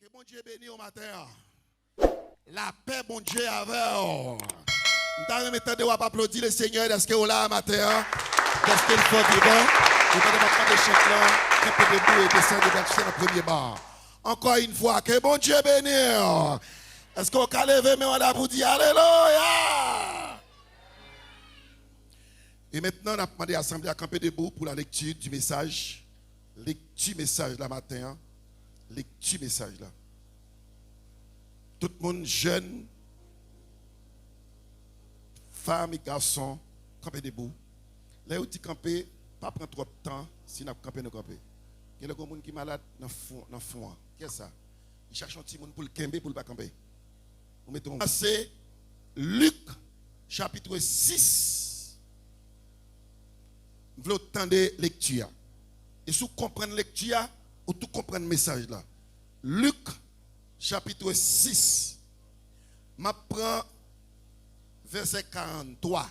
Que bon Dieu bénisse au matin. La paix, bon Dieu, avec. Nous allons mettre applaudir le Seigneur. Est-ce que vous là matin? Est-ce qu'il faut du bon? Vous allez pas de chèque là. Un peu debout et descendre dans le premier bar. Encore une fois, que bon Dieu bénisse. Est-ce qu'on peut lever mais on a pour dire Alléluia? Et maintenant, on a demandé à l'Assemblée à camper debout pour la lecture du message. Lecture message là matin. Lecture message là. Tout le monde jeune, femmes et garçons, camper debout. Là où tu camper, pas prendre trop de temps si nous camper, nous camper. Il y a des gens qui sont malades dans le fond. Qu'est-ce que ça? Ils cherchent un petit monde pour le camper, pour le pas camper. C'est Luc chapitre 6. Vous voulez entendre lecture. Et si vous comprenez la lecture, vous tout comprendre le message là. Luc chapitre 6. Je prends verset 43.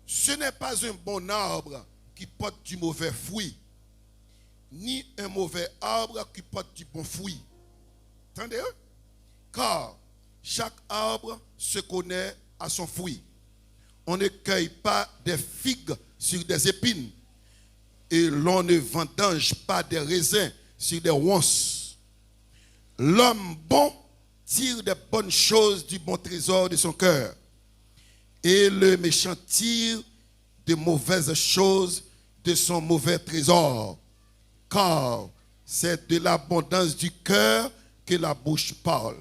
Ce n'est pas un bon arbre qui porte du mauvais fruit, ni un mauvais arbre qui porte du bon fruit. Entendez? Car chaque arbre se connaît à son fruit. On ne cueille pas des figues sur des épines, et l'on ne vendange pas des raisins sur des ronces. L'homme bon tire des bonnes choses du bon trésor de son cœur, et le méchant tire de mauvaises choses de son mauvais trésor. Car c'est de l'abondance du cœur que la bouche parle.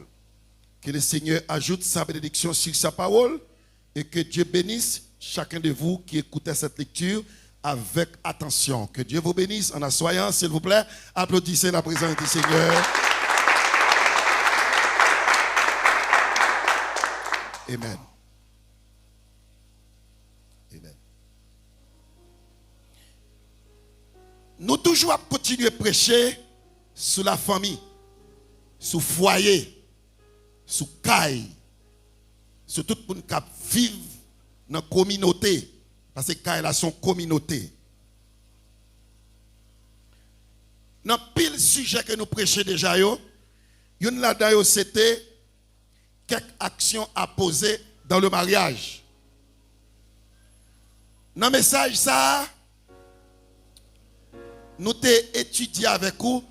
Que le Seigneur ajoute sa bénédiction sur sa parole et que Dieu bénisse chacun de vous qui écoutez cette lecture avec attention. Que Dieu vous bénisse en assoyant, s'il vous plaît. Applaudissez la présence du Seigneur. Amen. Amen. Nous toujours à continuer à prêcher sur la famille, sur le foyer, sur le caille, sur tout le monde qui vit dans la communauté. Parce que caille a son communauté. Dans pile sujet que nous prêchons déjà, une là-dedans, c'était quelques actions à poser dans le mariage. Dans le message, ça, nous avons étudié avec vous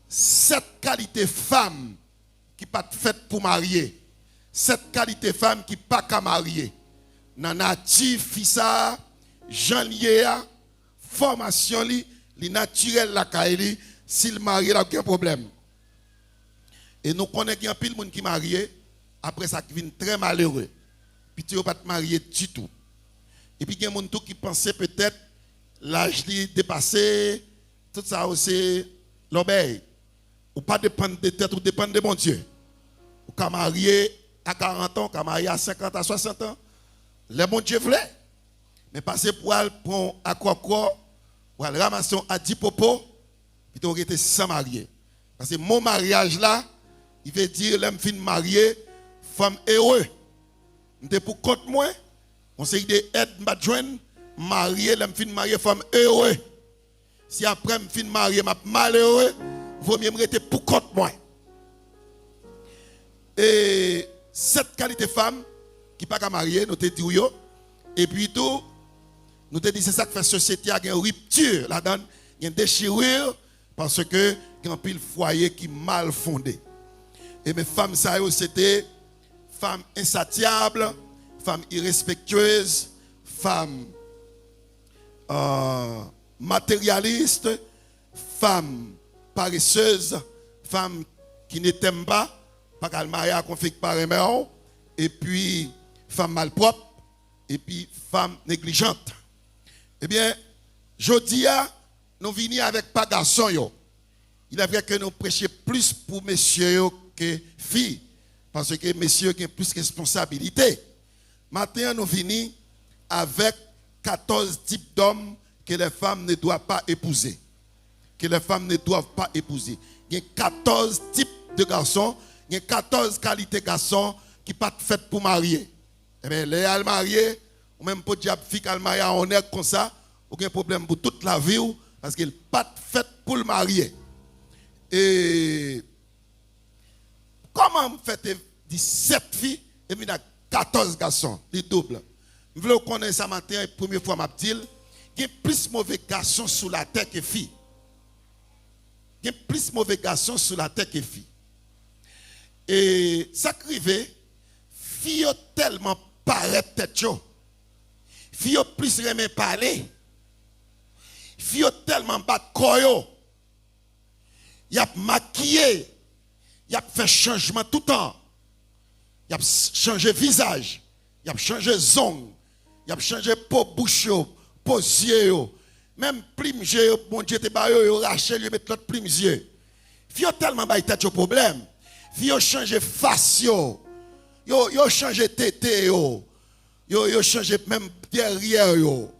7 qualités femmes qui ne sont pas faites pour marier. 7 qualités femmes qui ne sont pas qu'à marier. Nana Fissa, Jean Liéa, formation li naturel la kaili, s'il marie, il n'y a aucun problème. Et nous connaissons qu'il y a pile de monde qui marié, après ça qui vient très malheureux. Puis tu n'as pas marié du tout. Et puis il y a des gens qui pensaient peut-être l'âge dépassé, tout ça aussi, l'obéi. Ou pas dépendre de tête ou dépendre de mon Dieu. Ou qu'à marier à 40 ans, qu'à marier à 50 à 60 ans. Le bon Dieu voulait. Mais passer pour aller prendre à quoi, pour aller ramasser à 10 popo, puis tu aurais été sans marier. Parce que mon mariage là, il veut dire, l'homme fin marié, femme heureux. Je pour compte moi, on sait des aides, je joindre, marié, l'homme fin marié, femme heureux. Si après je fin marié, je malheureux, il vaut mieux me rester pour compte moi. Et cette qualité femme, qui pas qu'à marier, nous te dit et puis tout, nous te dit c'est ça qui fait la société a une rupture là-dedans, il y a une déchirure parce que il y a un pile foyer qui mal fondé. Et mes femmes ça c'était femmes insatiables, femmes irrespectueuses, femmes matérialistes, femmes paresseuses, femmes qui ne t'aiment pas qu'à le marier à conflit par un et puis femmes malpropres, et puis femmes négligentes. Eh bien, jeudi, nous venons avec pas garçon. Il est vrai que nous prêchons plus pour messieurs que filles, parce que messieurs ont plus de responsabilités. Maintenant, nous venons avec 14 types d'hommes que les femmes ne doivent pas épouser. Que les femmes ne doivent pas épouser. Il y a 14 types de garçons, il y a 14 qualités de garçons qui ne sont pas faites pour marier. Eh bien, les al mariés, ou même pour diable fille al marié en honneur comme ça, aucun problème pour toute la vie, parce qu'il n'est pas fait pour le marier. Et comment me fait 17 filles et puis 14 garçons, les doubles. Je veux connaître ça matin, première fois m'a dit, il y a plus mauvais garçons sur la terre que filles. Il y a plus mauvais garçons sur la terre que filles. Et ça crive, filles tellement paraît tête yo. Filles plus remet parler. Filles tellement bat koyo. Y a maquillé. Y a fait changement tout le temps. Y a changé visage. Y a changé zong. Y a changé peau bouche yo, peau yeux yo. Même prime yeux, bon Dieu te ba yo raché lui mettre l'autre prime yeux. Filles tellement ba tête yo problème. Filles changé face yo. Yo changé tété yo. Yo changé même derrière yo.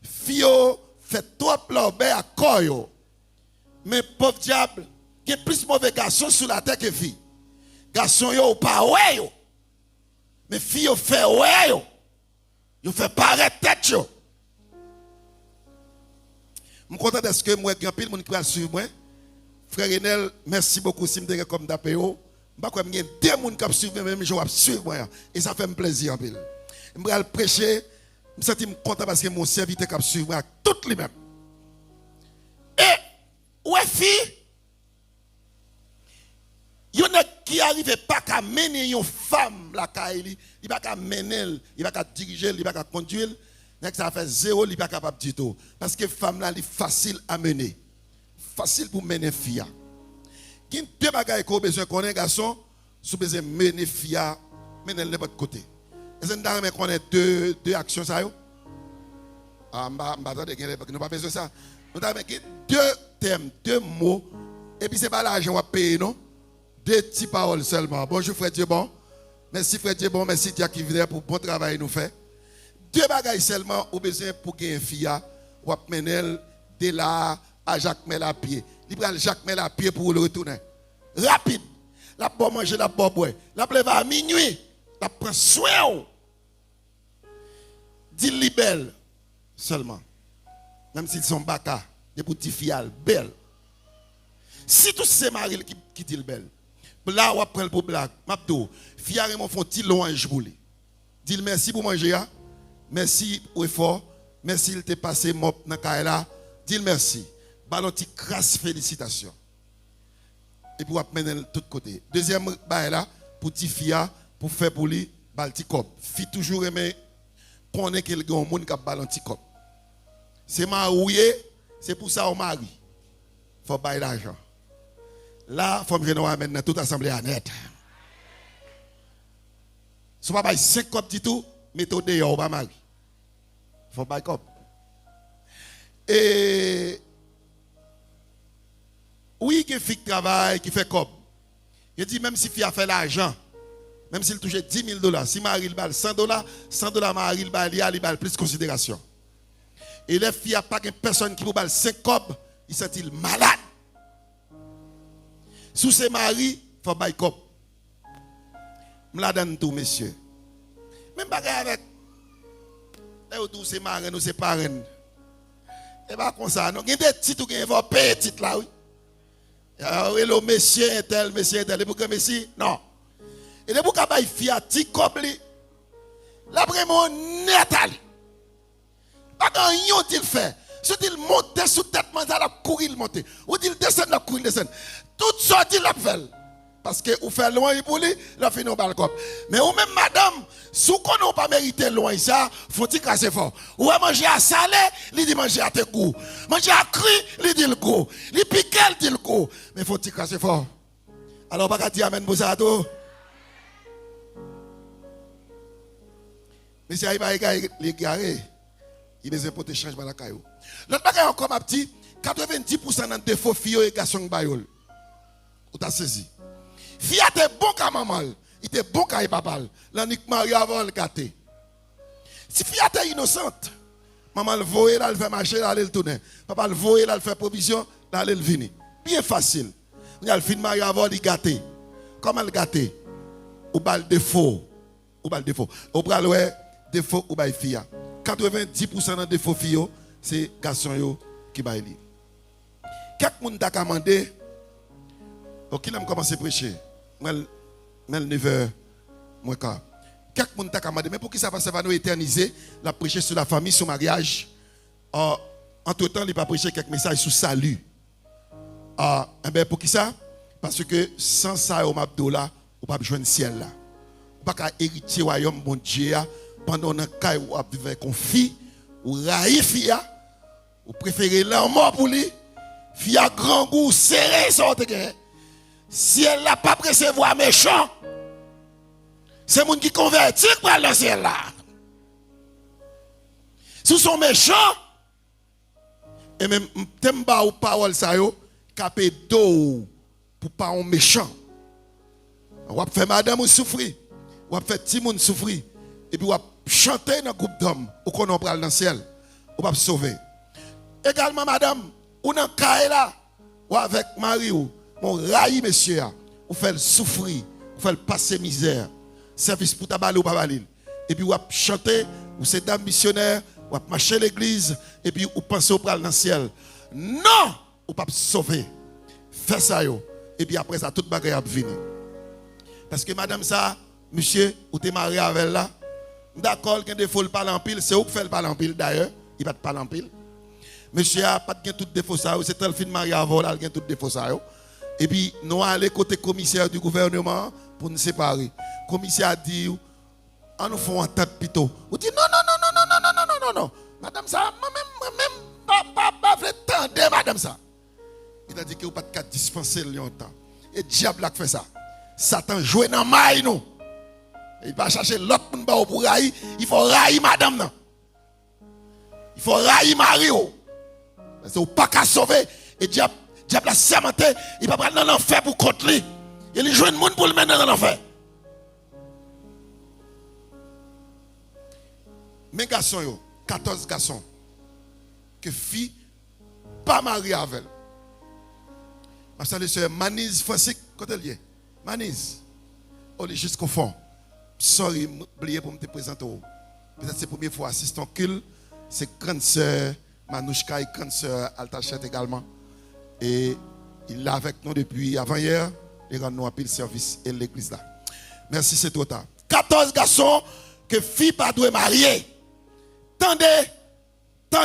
Filles fait trop l'obé à corps yo. Mais pauvre diable, il y a plus mauvais garçons sur la terre que filles. Garçons yo pas ouais yo. Mais filles yo fait ouais yo. Yo fait paraître tête yo. Je suis content de que moi grand pile moun qui va suivre moi. Frère Enel, merci beaucoup si me comme d'appel yo. M'pa quoi m'gen deux moun qui suivre même je vais suivre moi et ça fait me plaisir en pile. Je vais prêcher, je me sens content parce que mon serviteur qui suivre moi tout lui-même. Et ouais fille, il y en a qui arrive pas qu'à mener une femme la caille, il pas qu'à mener, il pas qu'à diriger, il pas qu'à conduire, mais ça fait zéro, il pas capable du tout parce que femme là, elle est facile à mener. Facile pour mener fille. Il y a deux bagages qu'on a besoin qu'on ait garçon, si vous besoin mener fille, mener de l'autre côté. Est-ce que vous avez deux actions ça yo? Ah, nous pas besoin de ça. Nous avons deux thèmes, deux mots, et puis c'est pas l'argent à payer, non? Deux petites paroles seulement. Bonjour frère Dieu bon. Merci frère Dieu bon, merci Dieu qui vient pour bon travail nous fait. Deux bagages seulement au besoin pour gagner une fille, ou mener de là à Jacques Melapied. Il prend Jacques Melapied pour le retourner. Rapide. La pour manger, la pour boire. La plève à minuit. La prend soin. Dis-lui belle seulement. Même s'ils sont baka, des petits filles belles. Si tous ces maris qui disent belle, là on prend pour blague. Mabdo, fiare mon font petit louange pour lui. Dis merci pour manger, merci pour effort, merci il t'a passé mop dans kaela. Dis merci. Ballon ti crasse félicitations. Et puis on mener de tous côtés. Deuxième bail là pour ti fia pour faire pour lui balti cop. Fi toujours aimer connaît quelqu'un au monde qui a ballon ti cop. C'est marié, c'est pour ça on mari. Faut bailler l'argent. Là, faut me venir maintenant toute assemblée à net. Si on pas 5 copes du tout, méthode dehors pas mari. Faut bailler cop. Et oui, qui fait travail, qui fait cop. Il dit même si fille a fait l'argent, même s'il touche $10,000, si mari il balle $100, $100 mari il balle plus considération. Et les filles a pas qu'une personne qui vous balle 5 cop, il s'est-il malade. Sous ses maris, il faut bailler cop. Je la donne tout, monsieur. Même pas avec. Et tous ces maris, nous, ces parents. Et pas comme ça. Il y a des titres qui vont payer des titres là, oui. Et le monsieur est tel, et pour que monsieur, non. Et les bouca baille fille à ti cobli. La vraiment netali. Pas quand yon il fait. Si il monte sous tête, il va courir monter. Ou il descend, il courir descend. Tout ça il l'a fait. Parce que vous faites loin pour lui, la fin au balcon. Mais ou même madame, si vous n'avez pas mérité loin ça, faut-il casser fort. Ou à manger à salé, il dit manger à tes goûts. Manger à cru, il dit le goût. Il pique, il dit le goût. Mais faut-il casser fort. Alors, pas dire amen pour ça tout. Mais si il va les garer, il besoin pour te changer la caillou. L'autre bagage encore ma petit, 90% de défauts filles et garçons bayol. Ou t'as saisi. Fille était bon qu'à maman, il était bon qu'à papa. L'anique Marie avant le gâté. Si fille était innocente, maman le voyait là, elle fait marcher, là, elle tourner. Papa le voyait là, elle fait provision, là, elle venir. Bien facile. Il y a le film Marie avant le gâté. Comment le gâté? Ou bal défaut. Ou bal défaut. Ou bal ouais, défaut ou bal fille. 90% de défaut filles, c'est garçon qui baille. Quelques monde t'a commandé Ok, là, je commence à prêcher. Moi, 9h, moins quart. Quelques monde t'a demandé, mais pour qui ça va nous éterniser, la prêcher sur la famille, sur le mariage. Entre-temps, il n'a pas prêché quelques messages sur le salut. Pour qui ça? Parce que sans ça, on m'a dit là, on ne peut pas jouer le ciel là. On ne peut pas hériter le royaume bon Dieu pendant un cas où on vivre avec une fille, ou raï fille, ou préférez l'amour pour lui, fille à grand goût, serré, ça. Si elle n'a pas recevoir méchant, c'est moun qui convertit pour aller dans le ciel là. Si sont méchants, et même temba ou parole ça yo, capé d'eau pour pas un méchant. On va faire madame souffrir, on va faire petit monde souffrir, et puis on va chanter dans un groupe d'hommes pour qu'on en parle dans le ciel, on va sauver. Également madame, ou dans caille là, ou avec mari ou mon raï monsieur, ou fait souffrir, ou fait passer misère, service pour tabaler ou pas baler. Et puis on va chanter, ou c'est dame missionnaire, ou va marcher l'église, et puis ou penser au pral dans le ciel. Non, ou pas sauver. Fais ça yo. Et puis après ça, toute bagaille a venir. Parce que madame ça, monsieur, ou t'es marié avec elle là, d'accord, qu'il y a des faux le parler en pile, c'est où que fait le parler en pile d'ailleurs, il va te parler en pile. Monsieur a pas de tout défaut ça, c'est tel film marié avant là, il y a tout défaut ça. Et puis nous allons côté commissaire du gouvernement pour nous séparer. Le commissaire a dit, on nous fait un tête plutôt. On dit non. Madame ça, moi-même, pas tendre, madame ça. Il a dit que vous pas de dispenser longtemps. Et le diable a fait ça. Satan joue dans le maille, nous. Il va chercher l'autre pour railler. Il faut railler madame. Non. Il faut railler Mario. Parce que vous pas qu'à sauver. Et le diable a sermenté. Il va prendre dans l'enfer pour contre lui. Il joue le monde pour le mettre dans l'enfer. Mes garçons, 14 garçons, que filles pas mariées avec elle. Ma soeur Manise Francique, côté lié. Manise, on est jusqu'au fond. Sorry, oublié pour me présenter. Peut-être c'est la première fois assistant culte. C'est grande sœur Manouchka et grande sœur Altachet également. Et il est avec nous depuis avant-hier. Il rend nous un peu le service et l'église là. Merci, c'est trop tard. 14 garçons que filles pas doivent marier. Tendez, je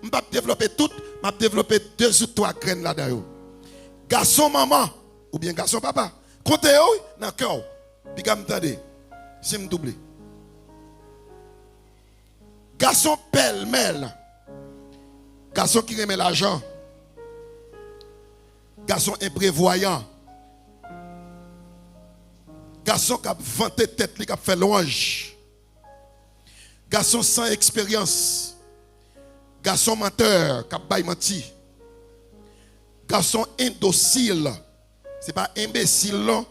vais développer tout, je vais développer 2 ou 3 graines là-dedans. Garçon maman, ou bien garçon papa, comptez-vous dans le cœur. Puis attendez, c'est me doubler. Garçon pêle-mêle, garçon qui remet l'argent, garçon imprévoyant, garçon qui a vanté tête, qui a fait louange. Garçon sans expérience. Garçon menteur, qui a menti. Garçon indocile. Ce n'est pas imbécile, non.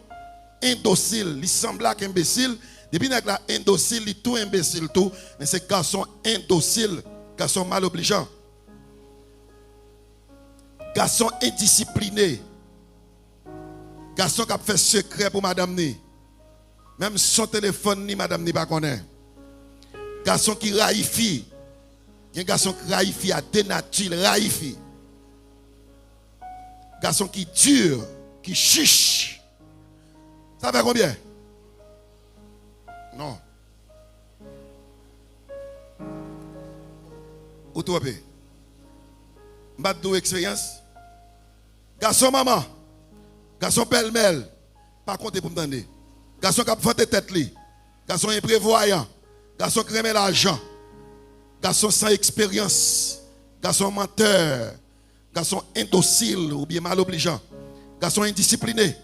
Indocile. Il semble imbécile. Depuis que la indocile, il est tout imbécile, tout. Mais c'est garçon indocile. Garçon mal obligeant. Garçon indiscipliné. Garçon qui a fait secret pour madame ni. Même son téléphone ni madame ni pas connaît. Garçon qui raïfie. Il y a un garçon qui raïfie à dénature, raïfie. Garçon qui dure, qui chiche. Ça fait combien? Non. Ou toi, m'a deux expérience. Garçon maman. Garçon pêle-mêle. Pas compter pour me donner. Garçon qui a fait tête li. Garçon imprévoyant. Garçon qui remet l'argent. Garçon sans expérience. Garçon menteur. Garçon indocile ou bien mal obligeant. Garçon indiscipliné.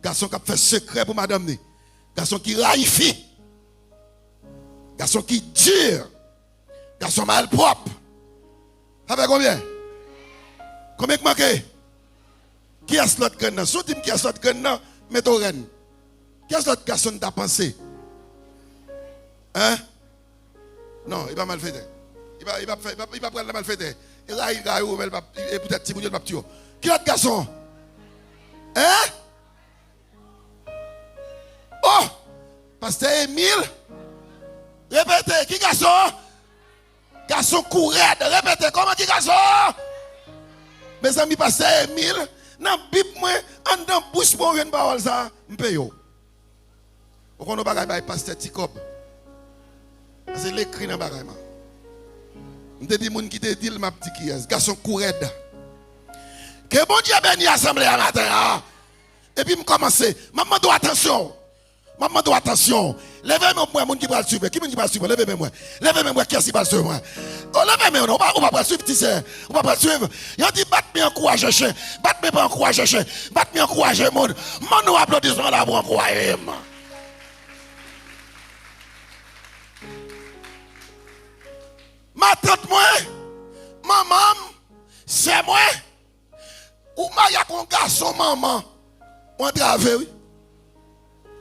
Garçon qui a fait secret pour madame ni. Garçon qui raïfie. Garçon qui dure. Garçon mal propre. Ça fait combien? Combien de manqué? Qui a ce l'autre gagne? Si tu dis qui a ce l'autre gagne, mets ton reine. Qui a ce l'autre garçon t'a pensé? Hein? Non, il va mal faire. Il va prendre la mal faire. Et là, il va peut-être si vous pas tuer. Qui est le garçon? Hein? Oh! Pasteur Émile? Répétez, qui garçon? Garçon courette, répétez, comment qui garçon? Mes amis, Pasteur Émile, Dans la Bible, en dans la bouche pour une parole, ça, je paye. Vous connaissez pas le pasteur Tikob. C'est l'écrit dans le bagage. Je te dis, les gens qui te disent, ma petite qui est, garçon coured. Que bon Dieu bénisse l'assemblée à matin. Et puis, je commence. Maman doit attention. Maman doit attention. Levez-moi, moi, mon qui va le suivre. Qui va le suivre? Levez-moi. Levez-moi, qui est-ce qui va le suivre? Oh, levez-moi, on va pas le suivre, tu sais. On va pas le suivre. Il dit, batte-moi en courage, chien. Batte-moi pas en courage, chien. Batte-moi en courage, monde. Mon nous applaudissons là pour encourager. Ma tante, moi, maman, c'est moi. Ou ma y a un garçon, maman. On travaille, oui.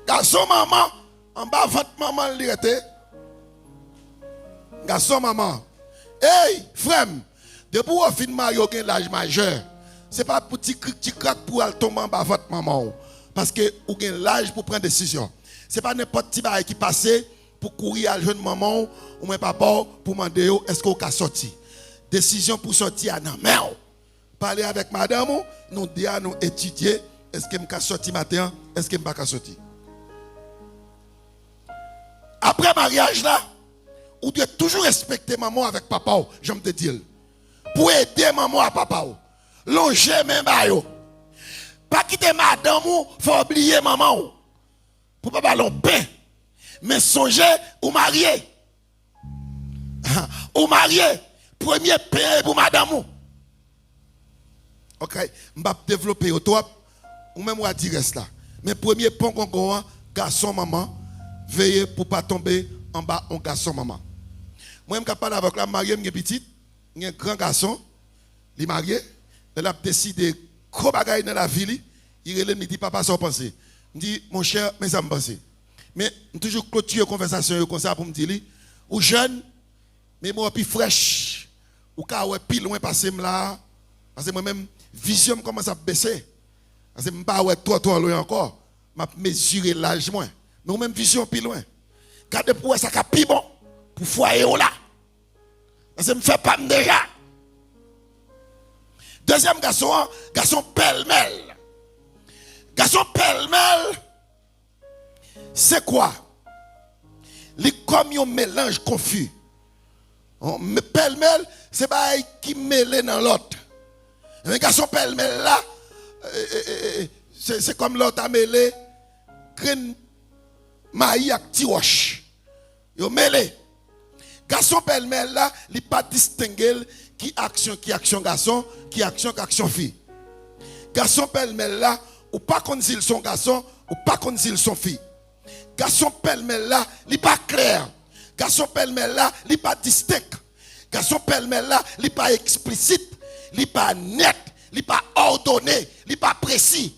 Garçon, maman, en bas, votre maman, l'irrité. Garçon, maman. Hey, frère, depuis que vous finissez marié à l'âge majeur, ce n'est pas pour petit crack pour aller tomber en bas votre maman. Parce que vous avez l'âge pour prendre des décisions. Ce n'est pas n'importe qui qui passe pour courir à la jeune maman ou mon papa pour demander est-ce qu'on peut sortir. Décision pour sortir à la main. Parler avec madame, nous dire à nous étudier est-ce que je peux sortir matin, est-ce que je ne peux pas sortir. Après mariage là, vous devez toujours respecter maman avec papa, je me te dis. Pour aider maman à papa. Longer même bayo. Pas quitter madame, il faut oublier maman. Pour pas l'on pain. Mais songez ou marier. Ou marier. Premier pain pour madame. Ok, je vais développer au top. Ou même on dire là. Mais premier point qu'on garçon maman, veillez pour ne pas tomber en bas en garçon maman. Moi je parle avec la mariée, je suis petite, un grand garçon, il est marié, il a décidé gros bagaille dans la ville, il me dit papa ça penser. Il dit mon cher, mais ça me pense. Mais je toujours clôturer la conversation comme ça pour me dire ou jeune, mais moi plus fraîche, ou quand ouais pile loin passer là parce que moi même vision commence à baisser. Parce que je ne pas ouais trop loin encore, m'a mesurer l'âge moins. Mais même vision plus loin. Gardez pour ça cap plus bon pour foyer là. Parce que me fait pas déjà. Deuxième garçon, garçon pêle-mêle. Garçon pêle-mêle, c'est quoi? Les comme un mélange confus. Pêle-mêle, c'est pas qui mêle dans l'autre. Un garçon pêle-mêle là, c'est comme l'autre a mêlé graine maïs avec tiroche. Yo mêlé. Garçon pêle-mêle là, il pas distinguer qui action garçon, qui action fille. Garçon pêle-mêle là, ou pas qu'on dit son garçon, ou pas qu'on dit son fille. Garçon pêle-mêle là, il pas clair. Garçon pêle-mêle là, il pas distinct. Garçon pêle-mêle là, il pas explicite, il pas net, il pas ordonné, il pas précis.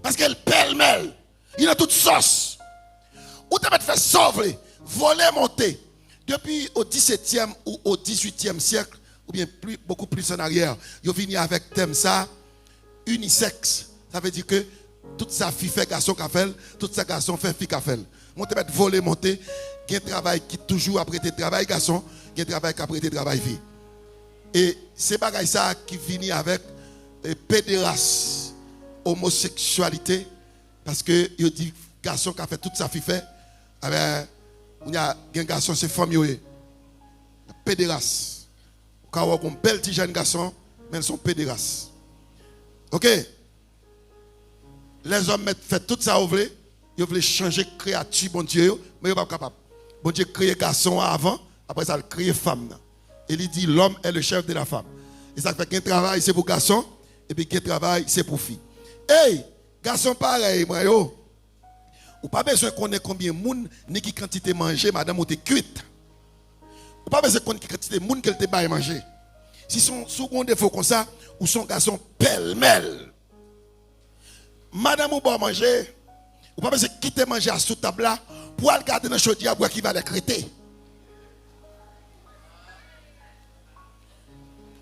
Parce qu'elle pêle-mêle, il a toute sauce. Ou te mettre fait sauver, voler, monter. Depuis au 17e ou au 18e siècle, ou bien beaucoup plus en arrière, ils viennent avec thème ça, unisexe. Ça veut dire que toute sa fille fait garçon qu'a fait, toute sa garçon fait fille qu'a fait. Moi te mettre voler, monter, il y a un travail qui toujours après tes travail garçon, il y a un travail qui après tes travail fille. Et c'est pas ça qui finit avec pédérasse, homosexualité, parce que il dit garçon qui a fait toute sa fille fait, il y a un garçon c'est famille, pédérasse. Quand on a un bel petit jeune garçon, mais ils sont pédérastes. Ok? Les hommes font tout ça, ils veulent changer de créature, bon Dieu, mais ils ne sont pas capables. Bon Dieu crée garçon avant, après ça, il crée femme. Et il dit l'homme est le chef de la femme. Et ça fait qu'un travail c'est pour garçon, et puis qu'un travail c'est pour fille. Hey, garçon pareil, moi yo. Ou pas besoin qu'on ait combien de monde, ni qui quantité manger, madame ou t'es cuite. Ou pas besoin qu'on ait quantité de monde qu'elle te baille manger. Si son second défaut comme ça, ou son garçon pêle-mêle. Madame ou pas manger, ou pas besoin de quitter manger à sous table là, pour aller garder dans le chaudière pour qui va l'écréter.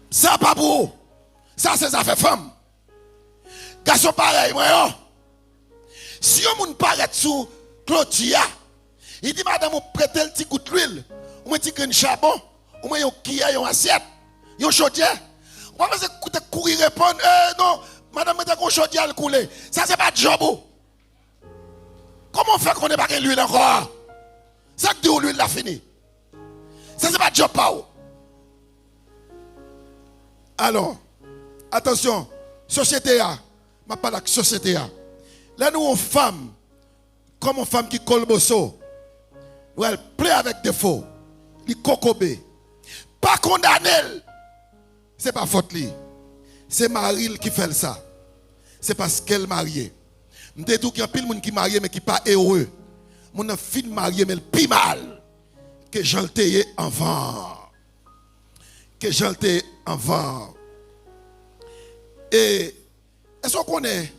Ça pas pour vous. Ça c'est ça fait femme. Garçon pareil, moi yo. Si on ne paraît sous clôture, il dit madame, vous prêtez le petit coup d'huile, ou un petit grain de charbon, ou un kia, une assiette, une chaudière. On va courir répondre, non, madame, mettez un chaudière elle coule. Ça c'est pas de job. Comment on fait qu'on n'est pas l'huile encore? Ça que dit l'huile l'a fini. Ça c'est pas de job pas. Alors, attention, société a, ma pas la société a. Là nous on femme, comme une femme qui colle bosso, où elle plaît avec défaut, il cocobé. Pas condamné, c'est pas faute li. C'est Marie qui fait ça. C'est parce qu'elle mariée. Je dis tout qu'il y a pile de monde qui marié mais qui pas heureux. Mon a fin marié mais le plus mal que j'en t'ai avant. Que j'en t'ai avant. Et est-ce qu'on connaît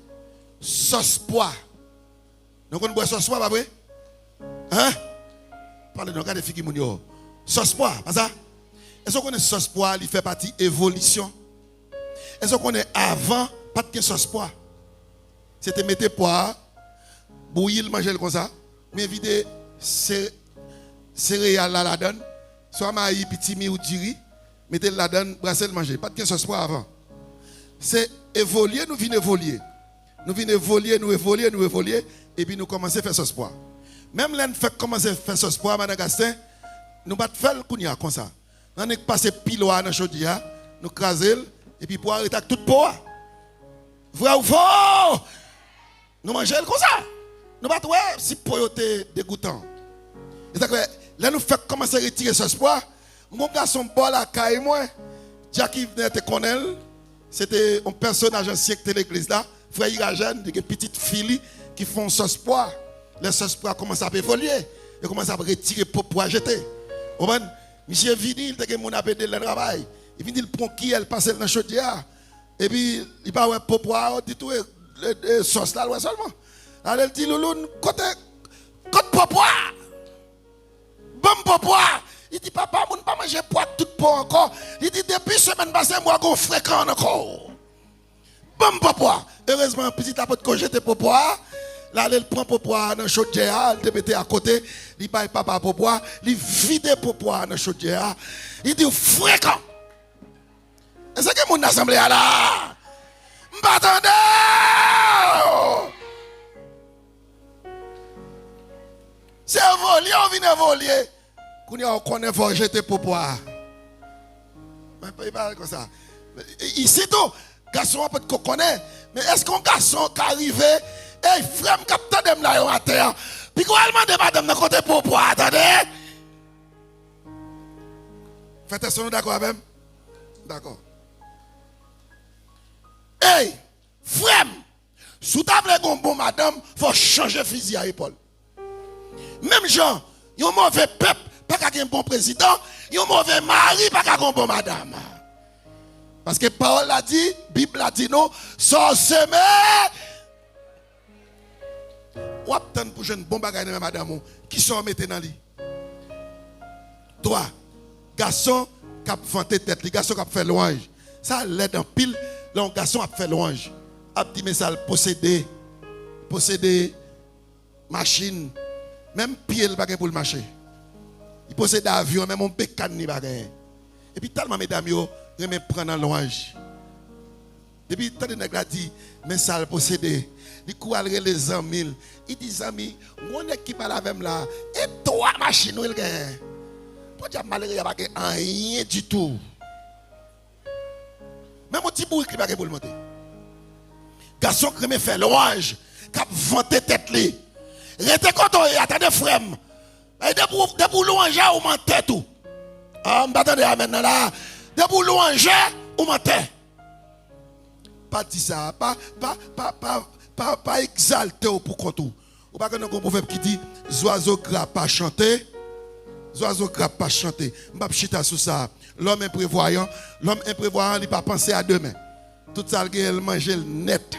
sauce pois? Nous connaissons sauce pois, pas vrai? Hein? Parlez de regardez figi moun yo. Sauce pois, pas ça? Est-ce qu'on connaît sauce pois, il fait partie évolution? Est-ce qu'on connaît avant pas de sauce pois? C'était mettre pois, bouillir, manger comme ça, mais vider céréales là la donne, soit maïs, petit mi ou diri, mettez la donne, brasser le manger. Pas de sauce pois avant. C'est évoluer, nous venons évoluer. Nous venons évoluer, nous évoluer, et puis nous commençons à faire sauce pois. Même là, nous fait commencer à faire sauce pois, Madame Gastin, nous ne faire le comme ça. Nous avons passé pile dans la chaudière, nous craser, et puis pour arrêter tout pois. Vrai ou faux? Nous mangeons comme ça. Nous ne ouais si pour être dégoûtant. Là, nous faisons commencer à retirer ce pois. Mon garçon bol à caille moi. Jackie venait te connaître. C'était un personnage ancien de l'église là. Frère Iragen, des petites filles qui font sauce pois. Les sauce pois commencent à évoluer. Ils commencent à retirer pour pois jeter. Monsieur vini, il te mon appel le travail. Il vient il prend qui elle passe dans la chaudière. Et puis il pas ouais pour pois dit tout sauce là seulement. Là elle dit loulou côté pois. Bon pois. Il dit papa moun pas manger pois tout pois encore. Il dit depuis semaine passée moi gon fréquent encore. Bon pois. Heureusement petit apôtre que j'étais pois. Là, elle prend popoa dans la chaudière, elle te mette à côté, il paye papa popoa, il vide popoa dans la chaudière, il dit fréquent. Est-ce que mon assemblée est là? M'attendez! C'est évolué, on vient évoluer. Quand on connaît, il faut jeter popoa. Mais pas comme ça. Ici, tout, garçon, peut qu'on connaît, mais est-ce qu'un garçon qui arrive? Hey, frère, capteur de là à terre. Puis quoi, elle m'a demandé madame de côté pour attendez. Faites attention, d'accord avec? D'accord. Hey, frère, sous table de bon madame, il faut changer fusil à épaule. Même gens, ils ont mauvais peuple, pas qu'un bon président, ils ont mauvais mari, pas qu'un bon madame. Parce que Paul a dit, Bible a dit non, sans semer. Ou attendre pour jeune bon bagage madame qui sont mettés dans lit. Toi, garçon qui a vanté tête, les garçons qui a fait louange. Ça l'aide en pile, le garçon a fait louange. A dit mais ça posséder machine, même pied le bagage pour le marcher. Il possède avion, même un bécane ni bagage. Et puis tellement mesdames yo, remet prendre en louange. Depuis tant de nègres a dit mais ça le posséder. Il court les amis. Il dit amis, mon équipe à la même là. Et toi, machine, il gagne. Pour dire malheureux, il n'y a pas rien du tout. Même un petit bout qui va pour le monter. Garçon qui me fait louange, qui a vanté tête li. Restez content, attendez frère. Et de pour louanger ou mentir tout. Ah, m'attendez maintenant là. De pour louanger ou mentir. Pas dit ça, pas exalté pour compte. Ou pas que nous avons un proverbe qui dit oiseaux gras pas chanter. Oiseaux gras pas chanter. M'pa chita sous ça. L'homme imprévoyant, il n'a pas pensé à demain. Tout ça il mange net.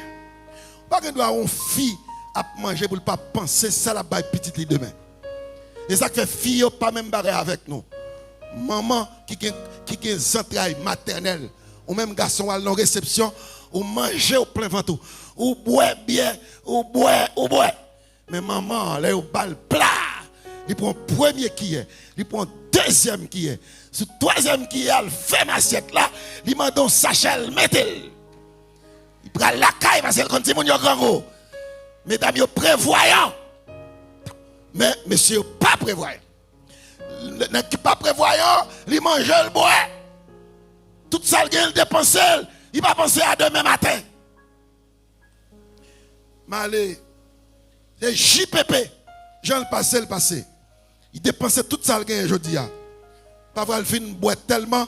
Pas que nous avons une fille à manger pour ne pas penser ça la baille petite demain. Et ça fait fille pas même barré avec nous. Maman qui a des entrailles maternelles ou même garçon à la réception ou manger au plein ventre ou boire bien ou boire. Mais maman là au bal plat, il prend premier qui est, il prend deuxième qui est. Ce troisième qui est, il fait ma assiette là, il m'a donné sachet, mettez-le. Il pral la caille parce qu'elle continue mon grand gros. Mesdames, yo prévoyant. Mais monsieur pas prévoyant. N'est qui pas prévoyant, il mange le bois. Tout ça il dépense, il va penser à demain matin. Malé, c'est JPP. Jean le passé. Il dépensait tout ça aujourd'hui. Pas vrai, il fin boire tellement,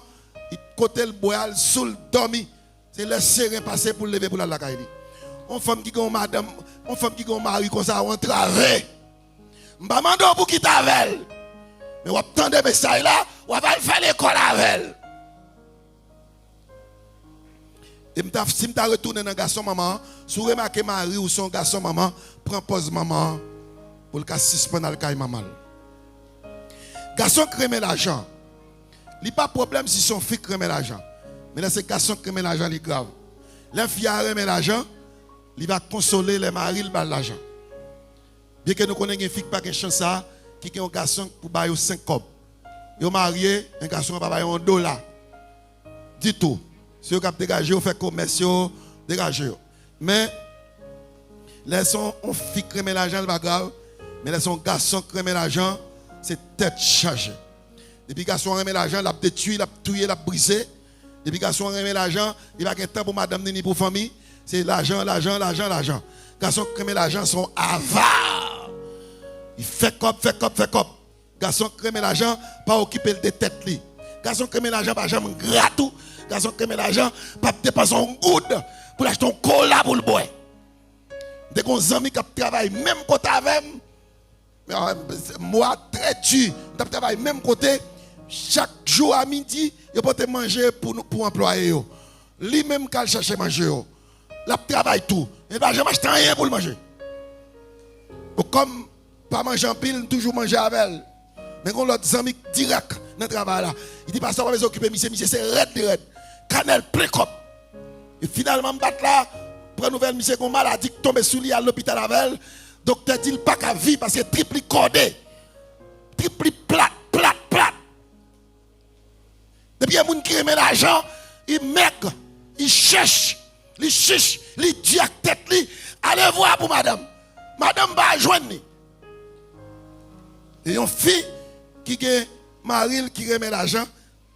il côté le bois, sous le dormi. C'est le serein passé pour lever pour la caille. On femme qui gon madame, on femme qui gon mari comme ça on travaille. M'pa mando pour qui t'avel. Mais on attend des messages là, on va faire l'école avec. Et si m'ta retourner dans garçon maman, si vous remarquez mari ou son garçon maman, prend pause maman pour le cas suspendre le caille maman. Garçon crème l'argent. Il n'y a pas de problème si son fils crème l'argent. Mais là, c'est garçon qui crème l'argent, c'est grave. La fille a remis l'argent, il va consoler les maris, il va l'argent. Bien que nous connaissons une fille qui n'a pas de chance, qui a un garçon pour bailler 5 cobs. Ils ont marié, un garçon qui va bailler $1. Du tout. Si vous avez dégagé, vous faites commerce, dégagez. Mais, là, son fille qui crème l'argent, c'est pas grave. Mais là, son garçon qui crème l'argent, c'est tête chargée. Depuis que garçon remet l'argent, il a détruit, il a tué, il a brisé. Depuis que garçon remet l'argent, il va avoir temps pour madame ni pour famille. C'est l'argent. Garçon remet l'argent, sont avares. Il fait cop. Garçon remet l'argent, pas occuper de tête li. Garçon remet l'argent, pas jamais gratou. Garçon remet l'argent, pas dépenser un goutte pour acheter un cola pour le boire. Dès qu'on amis qui travaillent même côté avec moi très dur, je travaille même côté. Chaque jour à midi, il peut manger pour employer. Lui-même, quand il cherche à manger, il travaille tout. Il ne va jamais acheter rien pour le manger. Comme pas manger en pile, toujours manger avec elle. Mais quand l'autre ami direct dans le travail là, il dit, pasteur, on va s'occuper, monsieur, c'est red. Canel précope. Et finalement, je là, prend nouvelle, monsieur, qu'on maladie, tombe sous lui à l'hôpital avec elle. Docteur dit, il pas qu'à vivre parce que triple cordé. Triple plate. Depuis qu'il y a des gens qui remettent l'argent, il maigre, il cherche, il dit à tête, allez voir pour madame. Madame va joindre. Et une fille qui a mari qui remet l'argent,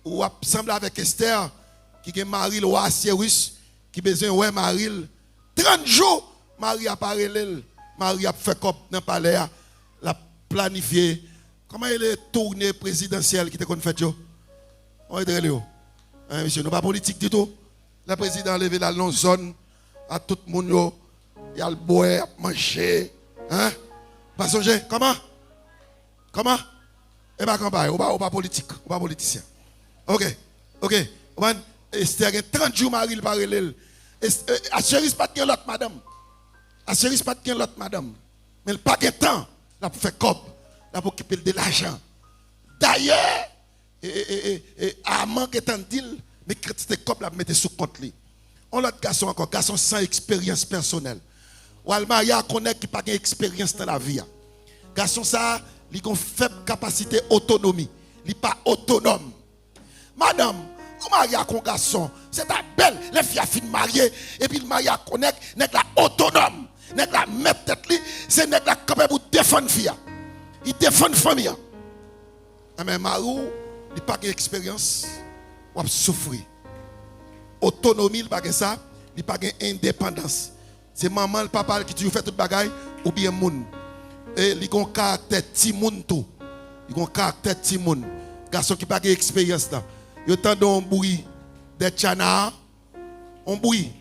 ou semble avec Esther, qui a mari le roi Cyrus, qui a besoin de Marie. 30 jours, Marie a parlé, Marie a fait comme dans le palais, la planifié. Comment il est tourné présidentiel qui te fait? On est très monsieur, nous pas politique du tout. Le président a levé la longue zone à tout le monde. Il y a le boire, manger. Hein? Pas songer. Comment? Eh bien, campagne. On pas politique. On pas politicien. Ok. Esther a 30 jours, Marie, il parle. Assuris pas de l'autre madame. Assuris pas de l'autre madame. Mais il pas de temps. Là pour faire cop. Là pour occuper de l'argent. D'ailleurs, à manque étant deal, mais c'était comme la mettre sous compte lui. On l'autre garçon encore, garçon sans expérience personnelle. Ou Almaria connaît qui pas d'expérience dans la vie. Garçon ça, il a une faible capacité autonomie. Il n'est pas autonome. Madame, vous mariez un garçon, c'est ta belle, les filles fin mariées, et puis le mariage connaît, n'est la autonome, n'est la mettre tête li, c'est n'est la capable pour défendre fille. Il défend famille. Mais Marou, il n'a pas d'expérience, il va souffrir. Autonomie, il n'a pas ça, il n'a pas d'indépendance. C'est maman, le papa qui toujours fait tout le bagaille, ou bien moun. Et il a un caractère timoun tout. Il a un caractère timoun. Garçon qui n'a pas d'expérience là. Il y a un bruit des tchana, on bruit.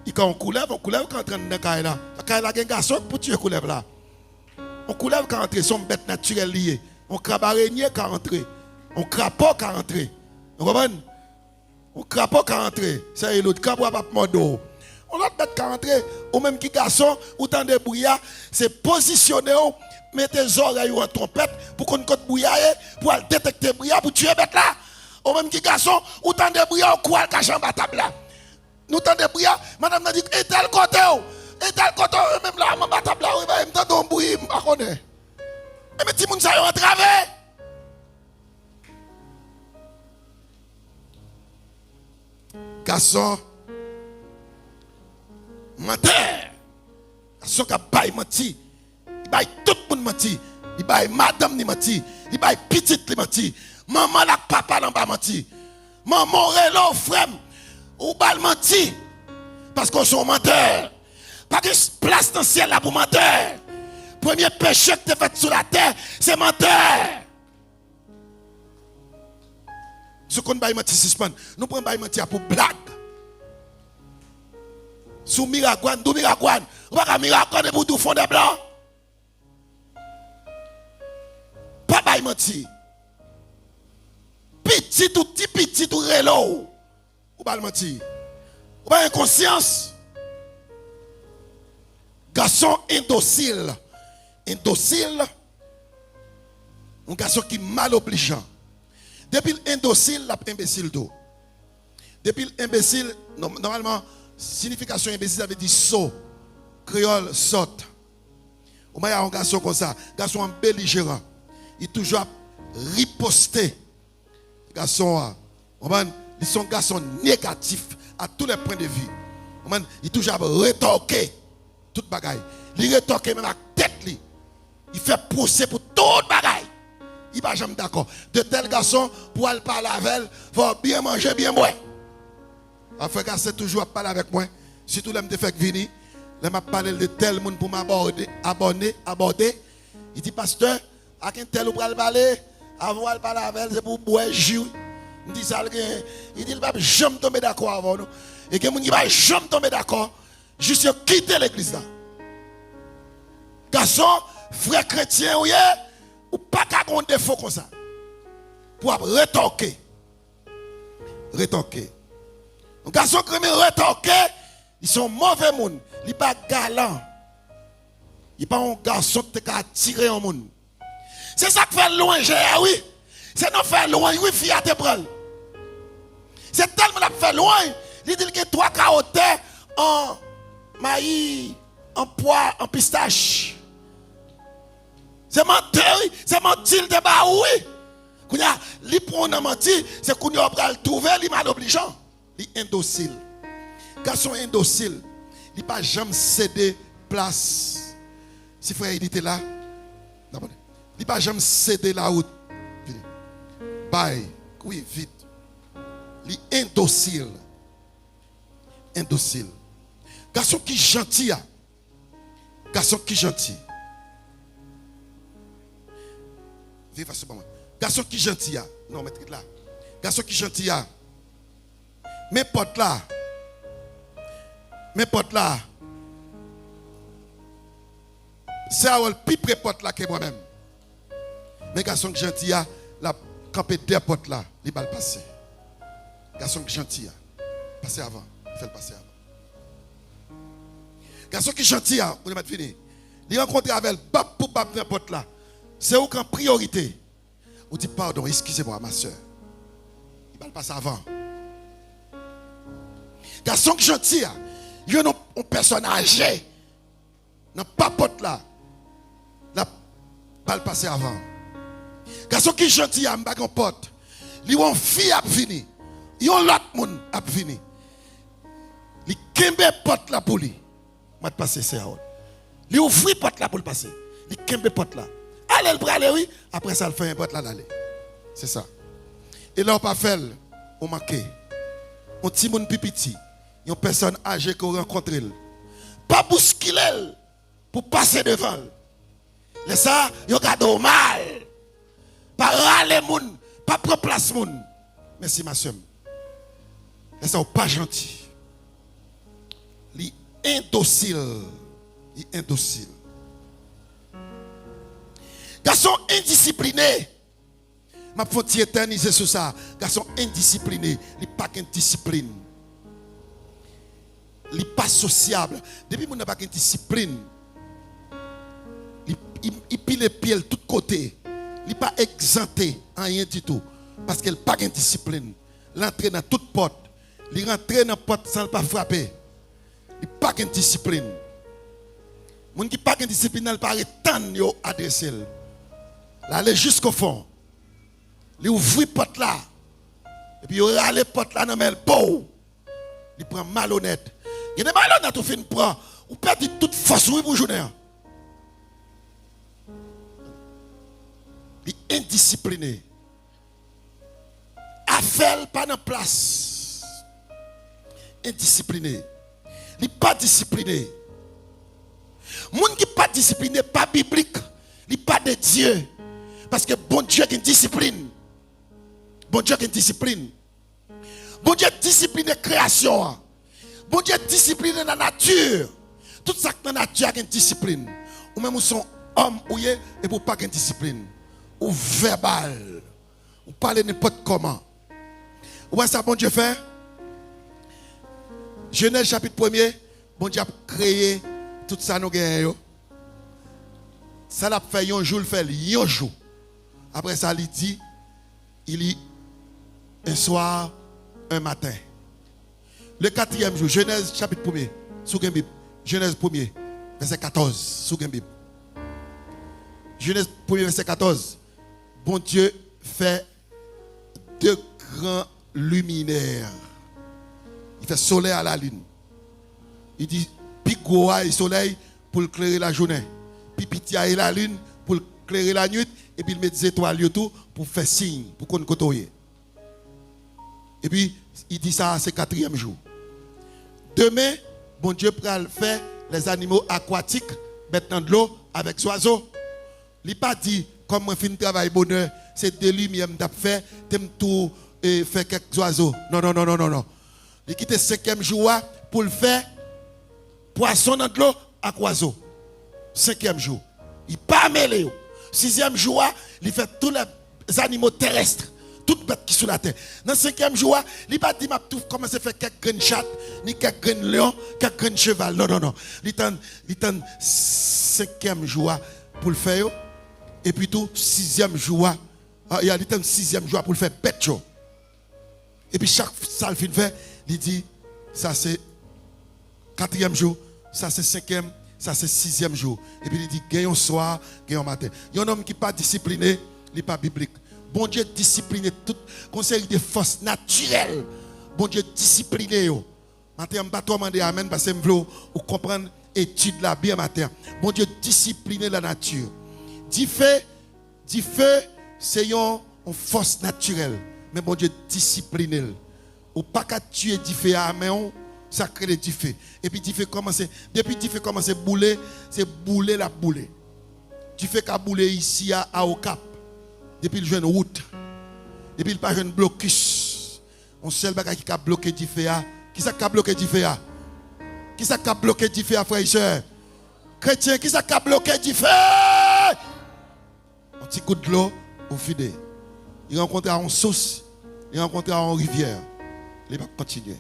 Il quand on coulève quand on entre dans la caille là. La caille là, il y a un garçon pour tuer coulève là. On coulève quand on entre, son bête naturelle liée. On crabe araignée quand on entre. On crapaud quand on entre. Vous comprenez? On crapaud quand on entre. C'est l'autre crapaud pas mordre. On l'autre bête quand on entre, ou même qui garçon, ou tant de brouillard, c'est positionner, mettre les oreilles en trompette pour qu'on côte brouillard, pour détecter brouillard, pour tuer bête là. Ou même qui garçon, ou tant de brouillard, ou quoi, caché en bas table là. Nous tant de brouillard, madame a dit, et tel côté, même là, en bas table là, même tant de brouillard, je ne connais pas. Mais si moun sa yo entravé. Garçon, menteur. Garçon qui bail menti. Il bail tout le monde menti. Il bail madame ni menti. Il bail petite li menti. Maman la papa n'a pas menti. Maman relo frère ou bail menti. Parce qu'on sont menteurs. Pas de place dans le ciel là pour menteur. Premier péché que tu fait sur la terre, c'est menteur. Ce qu'on va mentir, nous prenons pas mentir pour blague. Sous Miragouane, d'où Miragouane, on va Miragouane pour tout fond de blanc. Pas pas mentir. Petit ou petit ou relo. On va mentir. On va inconscience. Garçon indocile. Indocile. Un garçon qui est mal obligeant. Depuis l'indocile, l'imbécile d'eau. Depuis l'imbécile, normalement, signification imbécile, ça veut dire saut. Créole saute. Il y a un garçon comme ça, garçon belligérant. Il est toujours riposté. Garçon, ils sont garçons négatifs à tous les points de vue. Il est toujours rétorqué. Toute bagaille. Il rétorque même la tête. Il fait procès pour toute bagaille. Il va jamais d'accord. De tels garçons, pour aller parler avec elle, il faut bien manger, bien boire. Enfin, c'est toujours parler avec moi. Surtout, là, je fais venir. Là, je parle de tel monde pour m'aborder. Il dit, pasteur, à quel tel ou pour parler, avant de parler avec elle, c'est pour boire, jouer. Il dit ça, il dit, il va jamais tomber d'accord avant nous. Et que il va jamais tomber d'accord, juste quitter l'église là. Garçon, frère chrétien, ou pas qu'à un défaut comme ça. Pour rétorquer. Rétorquer. Un garçon qui aime rétorquer, ils sont mauvais monde. Ils ne sont pas galants. Ils ne sont pas un garçon qui a attiré un monde. C'est ça qui fait loin, oui. C'est non faire loin, oui, fille à tes bras. C'est tellement la fait loin. Il dit que trois carottes en maïs, en pois, en pistache. C'est menteur, c'est mentir de bas, oui. Quand il prend un menti, c'est qu'on a le trouver, il est mal obligeant. Il est indocile. Garçon indocile, il n'a pas jamais cédé place. Si frère il était là, il n'a pas jamais cédé la route. Bye, oui, vite. Il est indocile. Indocile. Garçon qui est gentil. Garçon qui est gentil. Vive à ce moment. Garçon qui est gentil. Non, mettez là. Garçon qui est gentil. Mes potes là. Mes potes là. C'est un plus près pote là que moi-même. Mais garçon qui est gentil, la campé deux potes là. Il va le passer. Garçon qui est gentil. Passer avant. Il fait le passer avant. Garçon qui est gentil, on va finir. Il rencontre avec bab pour bab n'importe là. C'est où qu'en priorité. On dit pardon, excusez-moi ma soeur. Il va le passer avant. Garçon qui est gentil, il y a un personne âgé. Dans pas pote là. La va le passer avant. Garçon qui est gentil, il y a un pote. Il y a une fille à venir. Il y a un autre monde à venir. Il kembe porte là pour lui. Je vais passer ça. Il ouvre porte là pour le passer. Il kembe porte là. Allez le bras oui. Après ça il fait un porte là d'aller. C'est ça. Et là on pas fait on manqué. On petit monde petit. Une personne âgée qu'on rencontre. Pas bousculer pour passer devant. Et ça, il garde mal. Pas râler moun, pas prendre place moun. Merci ma soeur. Et ça pas gentil. Il est indocile. Il est indocile. Garçon indiscipliné. Ma faut éterniser sur ça. Garçon indiscipliné. Il n'a pas de discipline. Il n'est pas sociable. Depuis qu'il n'a pas de discipline, il pile les pieds de tous côtés. Il n'est pas exempté en rien du tout. Parce qu'il n'a pas de discipline. Il entre dans toute porte. Il rentre dans la porte sans pas frapper. Il n'a pas de discipline. Les gens qui n'ont pas de discipline, ils ne peuvent pas adresser. Il aller jusqu'au fond. Il ouvre la porte là. Et puis il râle la porte là dans le pot. Il prend malhonnête. Il y a des malheurs dans tout fin prend. Ou perdre toute force pour journée. Il est indiscipliné. Affaire pas dans place. Indiscipliné. Il n'est pas discipliné. Monde qui pas discipliné, pas biblique, il n'est pas de Dieu. Parce que bon Dieu a une discipline. Bon Dieu a une discipline. Bon Dieu discipline la création. Bon Dieu discipline la nature. Tout ça dans la nature a une discipline. Ou même son homme ou et pour pas une discipline. Ou verbal. Ou parler n'importe comment. Ouais, ça bon Dieu fait. Genèse chapitre 1er, bon Dieu a créé tout ça nous gagnons. Ça l'a fait un jour, il fait un jour. Après ça, il dit, il lit un soir, un matin. Le 4e jour, Genèse chapitre 1er, sous la Bible. Genèse 1er, verset 14, sous la Bible. Genèse 1er, verset 14. Bon Dieu fait deux grands luminaires. Il fait soleil à la lune. Il dit, Pigoa et soleil pour éclairer la journée. Puis Pitia et la lune pour éclairer la nuit. Et puis il met des étoiles tout pour faire signe, pour qu'on côtoie. Et puis il dit ça, c'est 4e jour. Demain, bon Dieu pourra faire les animaux aquatiques, mettre dans de l'eau avec les oiseaux. Il n'a pas dit, comme moi, fin travail bonheur, c'est de lumière que je fait, t'aimes tout et faire quelques oiseaux. Non, non, non, non, non, non. Il quitte le 5e jour pour le faire poisson dans de l'eau avec oiseau. 5e jour. Il pas mêlé. 6e jour, il fait tous les animaux terrestres. Toutes bêtes qui sont sur la terre. Dans le 5e jour, il n'a pas dit comment se fait quelques graines chat, ni quelques graines lion, quelques graines cheval. Non, non, non. Il est 5e jour pour le faire. Et puis tout, 6e jour, il y a 6e jour pour le faire bête. Et puis chaque salle fin fait, il dit, ça c'est 4e jour, ça c'est 5e, ça c'est 6e jour. Et puis il dit, gagnons soir, gagnons matin. Il y a un homme qui n'est pas discipliné, il n'est pas biblique. Bon Dieu discipliné tout conseil de force naturelle. Bon Dieu discipliné. Matin, je ne vais pas demander amen parce que je veux comprendre l'étude là bien matin. Bon Dieu discipliné la nature. Du feu, c'est une force naturelle. Mais bon Dieu discipliné. Ou pas qu'à tuer du feu à main, ça crée du feu. Et puis du feu commence, depuis du feu commence à bouler, c'est bouler la bouler. Du feu qu'a boulé ici à au Cap. Depuis le jeune route. Depuis le pas jeune blocus. On seul bagage qui a bloqué du feu. Qui ça qui a bloqué du feu? Qui ça qui a bloqué du feu, frère et soeur? Chrétien, qui ça qui a bloqué du feu? Un petit coup de l'eau au fidèle. Il rencontre en source, il rencontre en rivière. Il va continuer.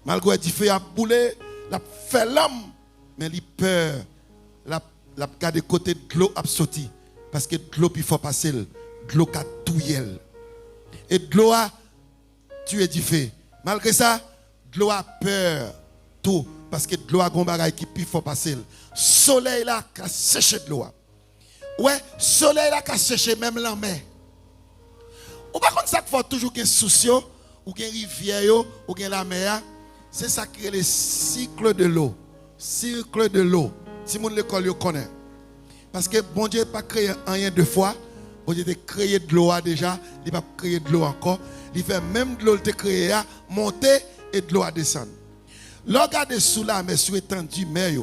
Malgré du feu a boulé, il a fait l'homme, mais il peur. Il a gardé côté de l'eau a sauté. Parce que de l'eau, il faut passer. De l'eau a touillé. Et de l'eau a tué du feu. Malgré ça, de l'eau a peur. Tout. Parce que de l'eau a un bagage qui il faut passer. Soleil là, qui a séché de l'eau. Ouais, soleil là, qui a séché même la mer. Ou par contre, ça qu'il faut toujours qu'il y ait souci, ou qu'il y ait rivière, ou qu'il y ait la mer. C'est ça qui est le cycle de l'eau. Cycle de l'eau. Si mon l'école connaît. Parce que bon Dieu n'a pas créé rien deux fois. Bon Dieu a créé de l'eau déjà. Il n'a pas créé de l'eau encore. Il fait même de l'eau qu'il a créé monter et de l'eau à descendre. Regardez sous la mer, sous étendue mer,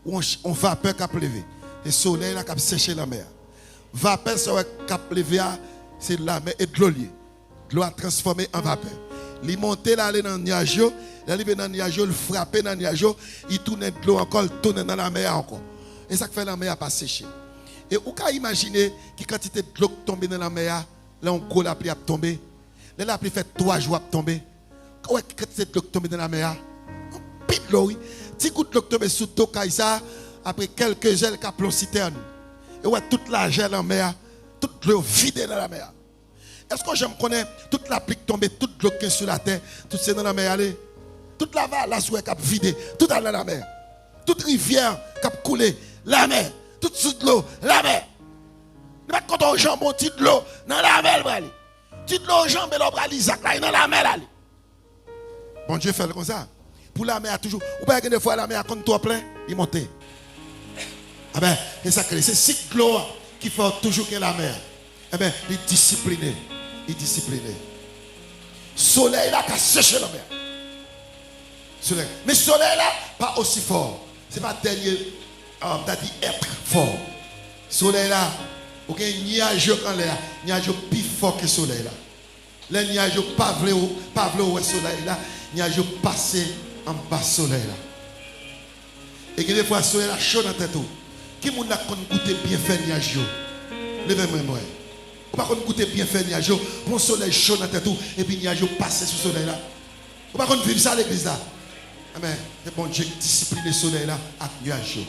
où on vapeur qui a pleuvé. Le soleil là qui a séché la mer. Vapeur qui a pleuvé, c'est la mer et de l'eau liée. De l'eau a transformé en vapeur. Il monte là, aller dans le nuage, il arrive dans le nuage, il frappe dans le nuage, il tourne de l'eau encore, il tourne dans la mer encore. Et ça fait la mer n'a pas séché. Et vous pouvez imaginer que quantité de l'eau qui tombe dans la mer, là on coule la pluie à tomber. Là la pluie fait 3 jours à tomber. Quand quantité de l'eau qui tombe dans la mer, on pite l'eau, oui. Si coup de l'eau qui tombe sous l'eau, après quelques gels qui plomb citerne. Et ouais, toute la gel en mer, toute l'eau vide dans la mer. Est-ce que je me connais toute la pluie qui tombe, toute l'eau qui est sur la terre, tout c'est dans la mer aller. Toute la vague, la souhait qui a vidé, tout dans la mer. Toute rivière qui a coulé, la mer. Toute sous l'eau, la mer. Ne quand on jambon, toute l'eau, dans la mer, toute l'eau, jambon, l'eau, Isaac, là, dans la mer, là. Bon Dieu fait comme ça. Pour la mer, toujours. Ou pas que des fois la mer, quand toi plein, il monte. Ah ben, c'est ça que c'est cycle qui fait toujours que la mer. Eh bien, il est discipliné. Il est discipliné. Soleil là, qui a séché la mer. Soleil. Mais soleil là, pas aussi fort. Ce n'est pas dernier, dit être fort. Soleil là, ok, nuage en l'air, nuage plus fort que le soleil là. Les nuages pas vle au soleil là, nuage passé en bas soleil là. Et que des fois soleil là chaud dans tête tout. Qui moun la kon goûter bien faire nuage yo. Levez-moi moi. Ou pas kon goûter bien faire nuage yo, bon soleil chaud dans tête tout et puis nuage passer sur soleil là. Ou pas kon vivre ça à l'église là. Amen. Et bon Dieu discipline le soleil là avec nuage yo.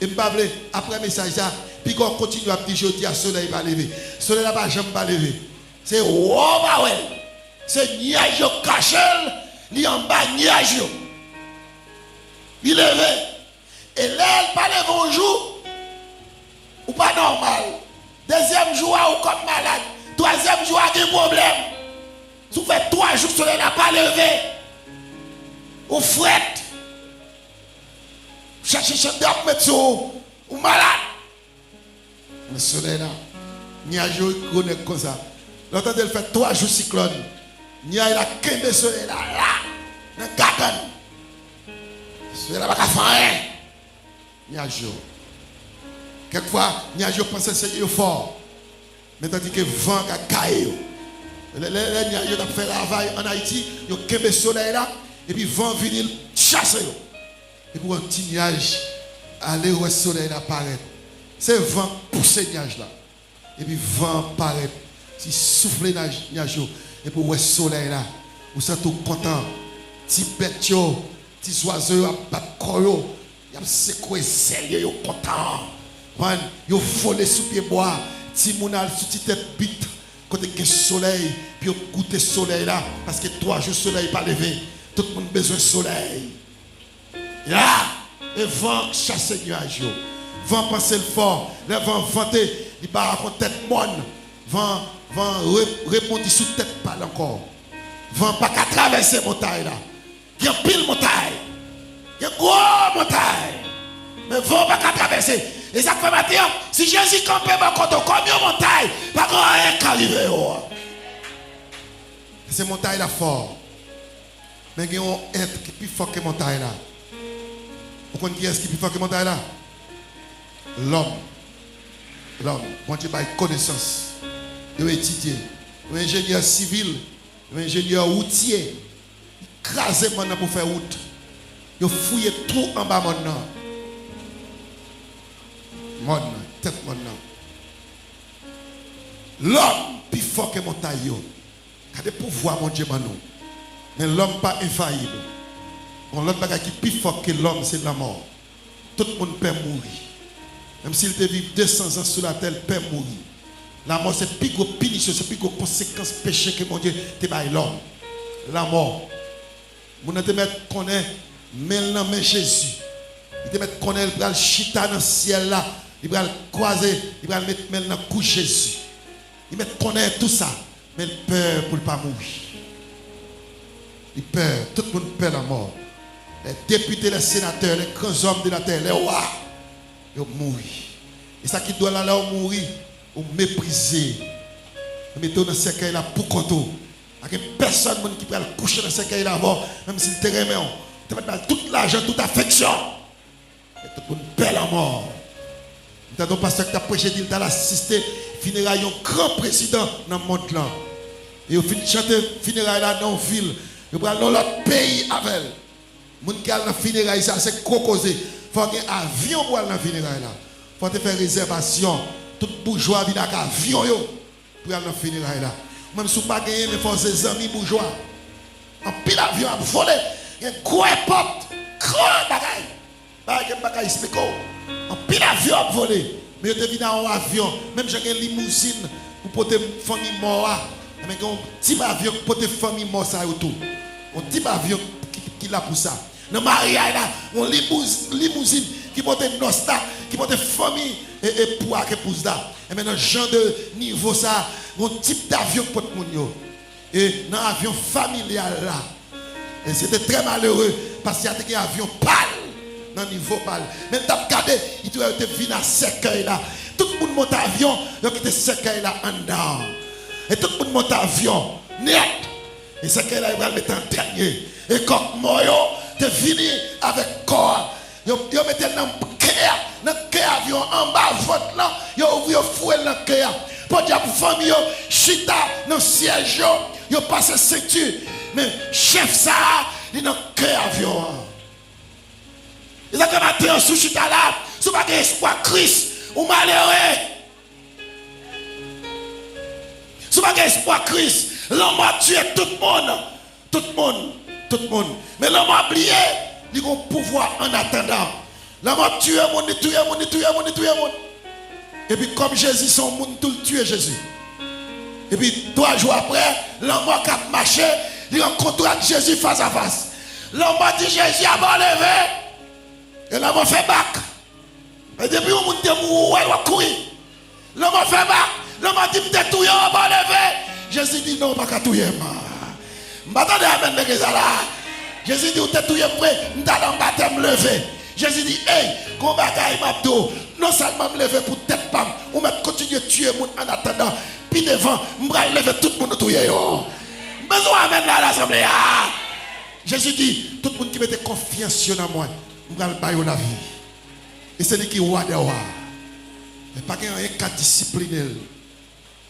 Et m'pable après message ça, puis qu'on continue à dire jeudi à soleil va lever. Soleil là pas jamais pas lever. C'est wow bah ouais. C'est nuage caché, li en bas nuage. Il levé. Et là elle pas levé un jour ou pas normal. Deuxième jour ou comme malade. Troisième jour a des problèmes. Si vous faites 3 jours soleil n'a pas levé. Ou frette. Cherchez chambre mettre ou malade. Le soleil là, nuage connecte comme ça. L'autre elle fait 3 jours cyclone. Nuage là kembe soleil là dans gagan. Soleil là pas faire rien. Nuage. Quelquefois, nuage pense que c'est fort. Mais tandis que vent a caillé. Les nuages ont fait travail en Haïti, ils ont kembe soleil là et puis vent venir chasser. Et pour un petit nuage, aller où le soleil apparaît. C'est vent pousser le nuage là. Et puis vent apparaît. Si souffle le nuage, et pour le soleil là, vous êtes tout content. Petit bête, petit oiseau, il y a secoué zèle, ils sont contents. Ils ont volé sous pied bois. Petit mounal sous tête bite. Côté que le soleil, puis ils goûté le soleil là. Parce que 3 jours, le soleil n'est pas levé. Tout le monde a besoin de soleil. Là, et vent chasse les nuages. Vent penser le fort. Le vent vanter, il va raconter tête moine. Vent répondre sous tête pâle encore. Vent pas qu'à traverser montagne là. Il y a pile montagne. Il y a gros montagne. Mais vent pas qu'à traverser. Et ça fait maintenant, si Jésus campait mon côté, combien de montagne, pas grand rien qui arrive. Ces montagnes là fort. Mais il y a un être qui est plus fort que montagne là. Vous connaissez qui est-ce qui est plus fort que montagne là? L'homme. L'homme. Quand tu as une connaissance, il a étudié. Il est ingénieur civil, il est ingénieur routier. Il crase maintenant pour faire route. Il a fouillé tout en bas maintenant. Maintenant, tête maintenant. L'homme plus fort que montagne. Il a des pouvoirs, mon Dieu, maintenant. Mais l'homme pas infaillible. Bon, l'autre bagage qui est plus fort que l'homme, c'est la mort. Tout le monde peut mourir. Même s'il te vit 200 ans sur la terre, il peut mourir. La mort, c'est plus grosse punition, c'est plus grosse conséquence péché que mon Dieu te baille l'homme. La mort. Vous ne te mettre connaître, mais non, mais Jésus. Il te mettre connaître, il va le chita dans le ciel là. Il va le croiser, il va le mettre maintenant couche Jésus. Il met connaître tout ça, mais il peur pour ne pas mourir. Il peur, tout le monde peur la mort. Les députés, les sénateurs, les grands hommes de la terre, les rois, ils mourent. Et ça qui doit là où mourir, ou mépriser. Vous mettez dans ce cercueil là pour compter. Il n'y a personne qui peut coucher dans ce cercueil là avant, même s'il te remet. Tu vas mettre tout l'argent, toute affection. Et tout le monde perd la mort. Nous avons pasteur qui a prêché, il a assisté funérailles un grand président dans le monde là. Et au fin de chanter funérailles là dans la ville. Nous allons dans l'autre pays avec elle. Les gens qui ont dans funérailles, c'est cocosé. Il faut qu'il y ait un avion pour aller dans funérailles là. Il faut faire réservation. Tout bourgeois vient avec un avion pour aller dans funérailles là. Même si vous n'avez pas gagné, mais il faut ses amis bourgeois. En pile avion à voler. Il y a un gros porte. Grand bagaille. Bagaille expliqué. En pile avion à voler. Mais vous devez dans un avion. Même j'ai une limousine pour porter une famille morte. Mais un petit avion pour porter une famille morte ça autour. Un petit avion qui l'a pour ça. Dans le mariage là, on limousine qui porte une nostalgie, qui porte une famille et pour épouse là. Et maintenant, genre de niveau ça, un type d'avion pour tout le monde. Et dans l'avion familial là, Et c'était très malheureux parce qu'il y a un avion pâle, dans le niveau pâle. Même t'as regardé, il doit être venu à cercueil là. Tout le monde monte à l'avion, il y a un cercueil là en dedans. Et tout le monde monte à l'avion, net. Et cercueil là, il va le mettre en dernier. Et quand moi, tu es venu avec corps, il mettait dans le cœur avion en bas, votre là, il ouvre le fouet dans le cœur. Pour dire pour famille, chita dans le siège, il passe ceinture. Mais chef ça, il est dans le cœur avion. Il a comme matin sous chita là, sous pas espoir Christ ou malheureux. Sous pas espoir Christ, l'homme a tué tout le monde. Tout le monde, tout le monde. Mais l'homme a oublié, il a un pouvoir en attendant. L'homme a tué le monde, tué le monde, tué le monde, tué le monde. Et puis comme Jésus, son monde tout tué Jésus. Et puis 3 jours après, l'homme a marché, il rencontre Jésus face à face. L'homme a dit Jésus a bon levé. Et l'homme a fait bac. Et depuis on monte mourir, il va courir. L'homme a fait bac. L'homme a dit m'te touye a bon levé. Jésus dit non, pas qu'à touyer moi. M'attendez à mettre les là. Jésus dit ou t'es touye prêt, m'ta dans baptême levé. Jésus dit hey, qu'on bagaille m'abdo. Non seulement me lever pour tête pam, ou me continuer à tuer moun en attendant. Puis devant, m'bra lever tout le monde touye yo. Besoin amène là à l'assemblée. Jésus dit, tout le monde qui mette confiance dans moi, m'bra le bailler la vie. Et c'est lui qui est roi des rois. Mais pas qu'il y ait un cas discipliné.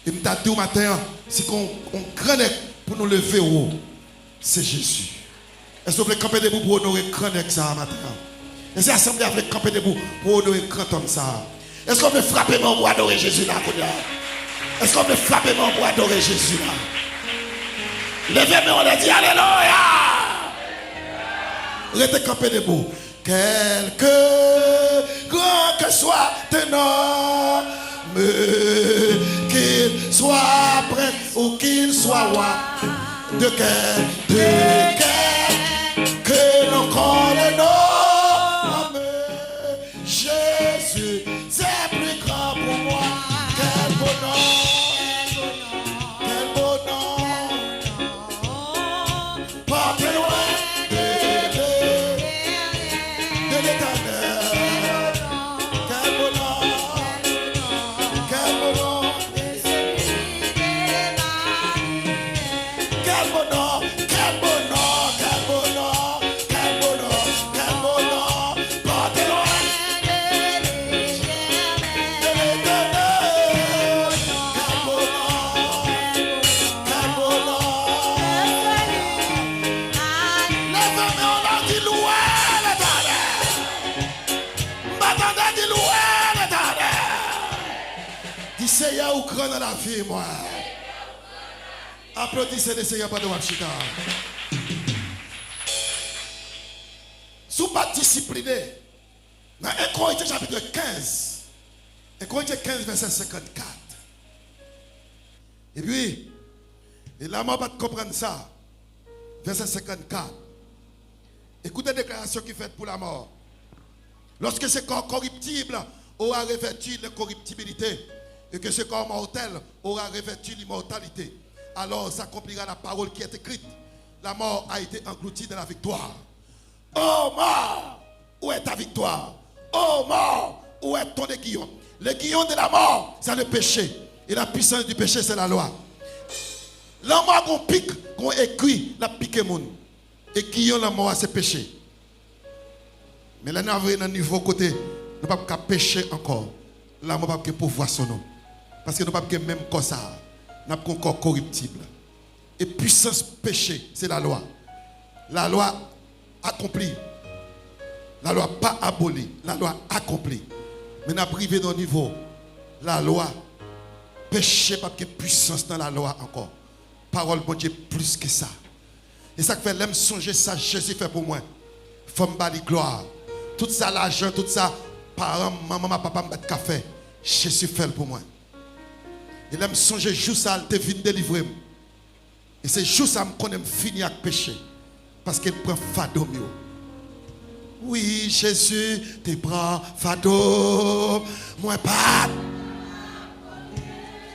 Et m'ta dit au matin, c'est qu'on craigne pour nous lever haut. C'est Jésus. Est-ce que vous voulez camper debout pour honorer craigne ça matin? Et c'est l'assemblée avec camper debout pour honorer grand homme ça. Est-ce qu'on veut frapper mon pour adorer Jésus là? Est-ce qu'on veut frapper mon pour adorer Jésus là? Levez-moi, on a dit Alléluia. Restez camper debout. Quelque grand que soit ton nom, qu'il soit prêtre ou qu'il soit roi, de quel que l'on connaît le nom. Jésus, c'est plus grand pour moi. Quel beau nom, quel beau nom. Porte loin de l'éternel. Quel beau nom, quel beau nom. Quel beau nom, quel beau nom, quel beau nom, quel beau nom, quel beau nom. Porte loin. Seigneur ou grand dans la vie, moi. Applaudissez le Seigneur par de Wapchita. Si vous pas discipliné, dans 1 Corinthiens chapitre 15, 1 Corinthiens 15, verset 54. Et puis, et là, moi, pas comprendre ça. Verset 54. Écoutez la déclaration qui est faite pour la mort. Lorsque ce corps corruptible aura revêtu l'incorruptibilité, et que ce corps mortel aura revêtu l'immortalité, alors s'accomplira la parole qui est écrite. La mort a été engloutie dans la victoire. Oh mort, où est ta victoire? Oh mort, où est ton aiguillon? L'aiguillon de la mort, c'est le péché. Et la puissance du péché, c'est la loi. La mort qu'on pique, qu'on écrit, la pique le monde. Aiguillon, la mort, c'est péché. Mais là, nous avons un niveau côté, nous ne pouvons pas pécher encore. Là, nous ne pouvons pas pouvoir son nom. Parce que nous ne pouvons pas même corps ça. Nous avons un corps corruptible. Et puissance péché, c'est la loi. La loi accomplie. La loi pas abolie. La loi accomplie. Mais nous avons privé dans le niveau. La loi, péché, pas de puissance dans la loi encore. Parole de Dieu plus que ça. Et ça fait l'aime songer ça, Jésus fait pour moi. Femme bali gloire. Tout ça, l'argent, tout ça, parents, maman, papa, me café. Jésus fait pour moi. Il aime songer jour ça, il te vient délivrer. Et c'est jour ça, je connais fini avec péché. Parce qu'il prend fado mieux. Oui, Jésus, te prend fado. Moi pas.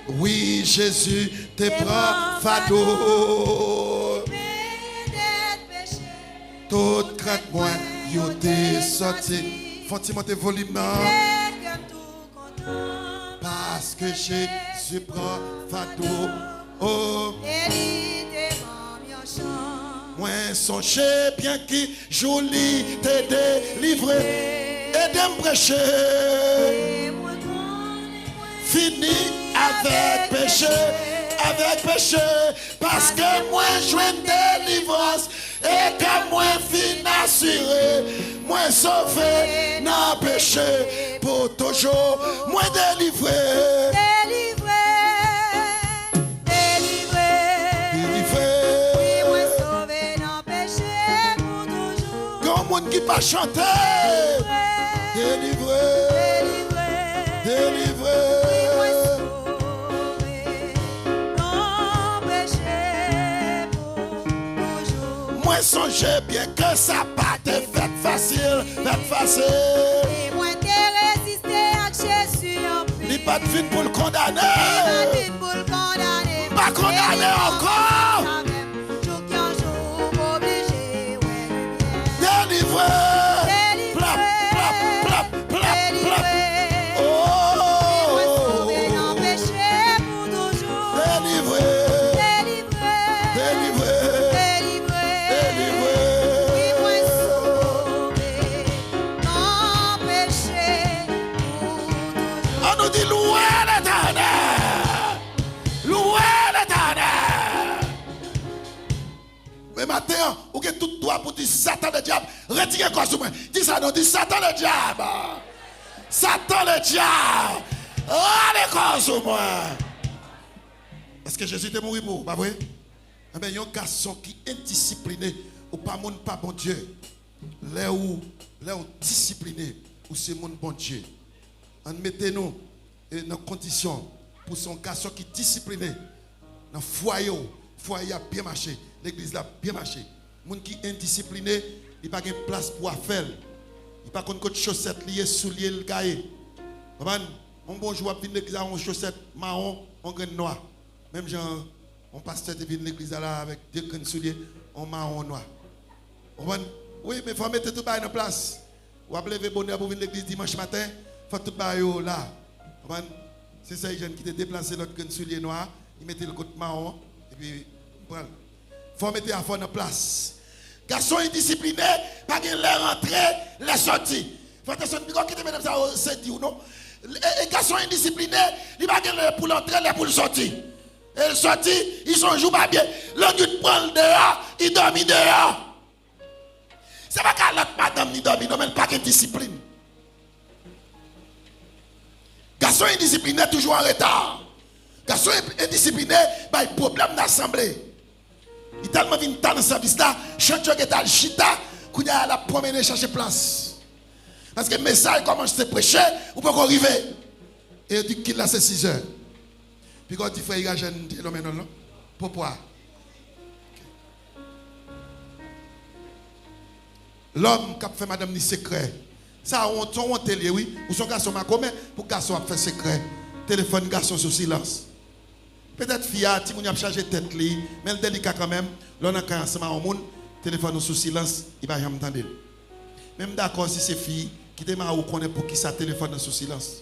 Oui, Jésus, te prend fado. Tout crête moi, yo t'es sorti. Faut-il monter volume non? Parce que Jésus prend fardeau. Oh. Moi songez bien qui joli t'es délivré. Et de me prêcher. Fini avec péché. Avec péché, parce que moi je délivrance et que moi fin assuré, moi sauvé dans péché pour toujours, moi délivré. Délivré, délivré, Délivré. oui, moi sauvé dans péché pour toujours. Comme monde qui pas chanter. Délivré, délivré, délivré. oui, moi sauvé dans péché pour toujours. Moi songez bien que ça pas de fait facile, fait facile. Et moi t'ai résisté à Jésus en plus. Il pas de fin pour le condamner. Il m'a dit pour le condamner. Pas condamné encore. Jour qui en jour obligé, ouais, le bien. Délivré. Délivré. Plap, plap, plap, plap, plap. Moi sauvé Oh. dans péché pour toujours. Délivré. Délivré. Délivré. Délivré. Délivré. Oui, moi sauvé dans péché pour toujours. On nous dit louer l'Éternel. Louer l'Éternel. Mais matin, ou que tout droit pour dire Satan le diable, retirez quoi sur moi. Dis ça, non, dis Satan le diable. Satan le diable. Allez quoi sur moi. Est-ce que Jésus était mort pour, pas vrai? Eh bien, il y a un garçon qui est indiscipliné, ou pas mon pas bon Dieu. Là où discipliné, ou c'est mon bon Dieu. En mettez-nous dans condition pour son garçon qui est discipliné. Dans le foyer a bien marché, l'église a bien marché. Les gens qui est indiscipliné, il n'a pas de place pour faire. Il n'a pas de chaussettes liées, souliers, le gaillé. Mon bonjour a venu l'église avec une chaussette marron, un grain noir. Même genre, mon pasteur est venu l'église là avec deux grains souliers, un marron noir. Oui, mais il faut mettre tout le monde en place. Ou appeler le bonheur pour venir l'église dimanche matin, il faut tout le monde là. C'est ça, les jeunes qui ont déplacé l'autre grain soulier noir, ils mettent le côté marron, et puis, il faut mettre à fond en place. Garçon indiscipliné, pas qu'il les rentrer, les sortir. Faut attention, qui te met ça, c'est dit ou non. Les garçons indisciplinés, ils pas qu'il pour l'entrer, les pour le sortir. Et le sortir, ils sont joués pas bien. L'autre il prend le dehors, il dormit dehors. C'est pas qu'à l'autre madame ni dormit, non, mais pas qu'il discipline. Garçon indiscipliné, toujours en retard. Garçon indiscipliné, il y a problème d'assemblée. Il tellement venu dans le service là, chanteur qui est dans le chita, qu'il a la promener chercher place. Parce que le message commence à se prêcher, ou peut arriver. Et il dit qu'il a c'est 6 heures. Puis quand il fait il y a jeune non. Pourquoi? L'homme qui a fait madame ni secret. Ça on télé oui, ou son garçon m'a commun pour garçon a fait secret. Téléphone garçon sous silence. Peut-être fille ti moun a chargé tête li, mais le délicat quand même. L'on a quand ensemble au monde, téléphone sous silence, il va jamais entendre. Même d'accord si c'est fille qui démarre ou connaît pour qui ça téléphone sous silence.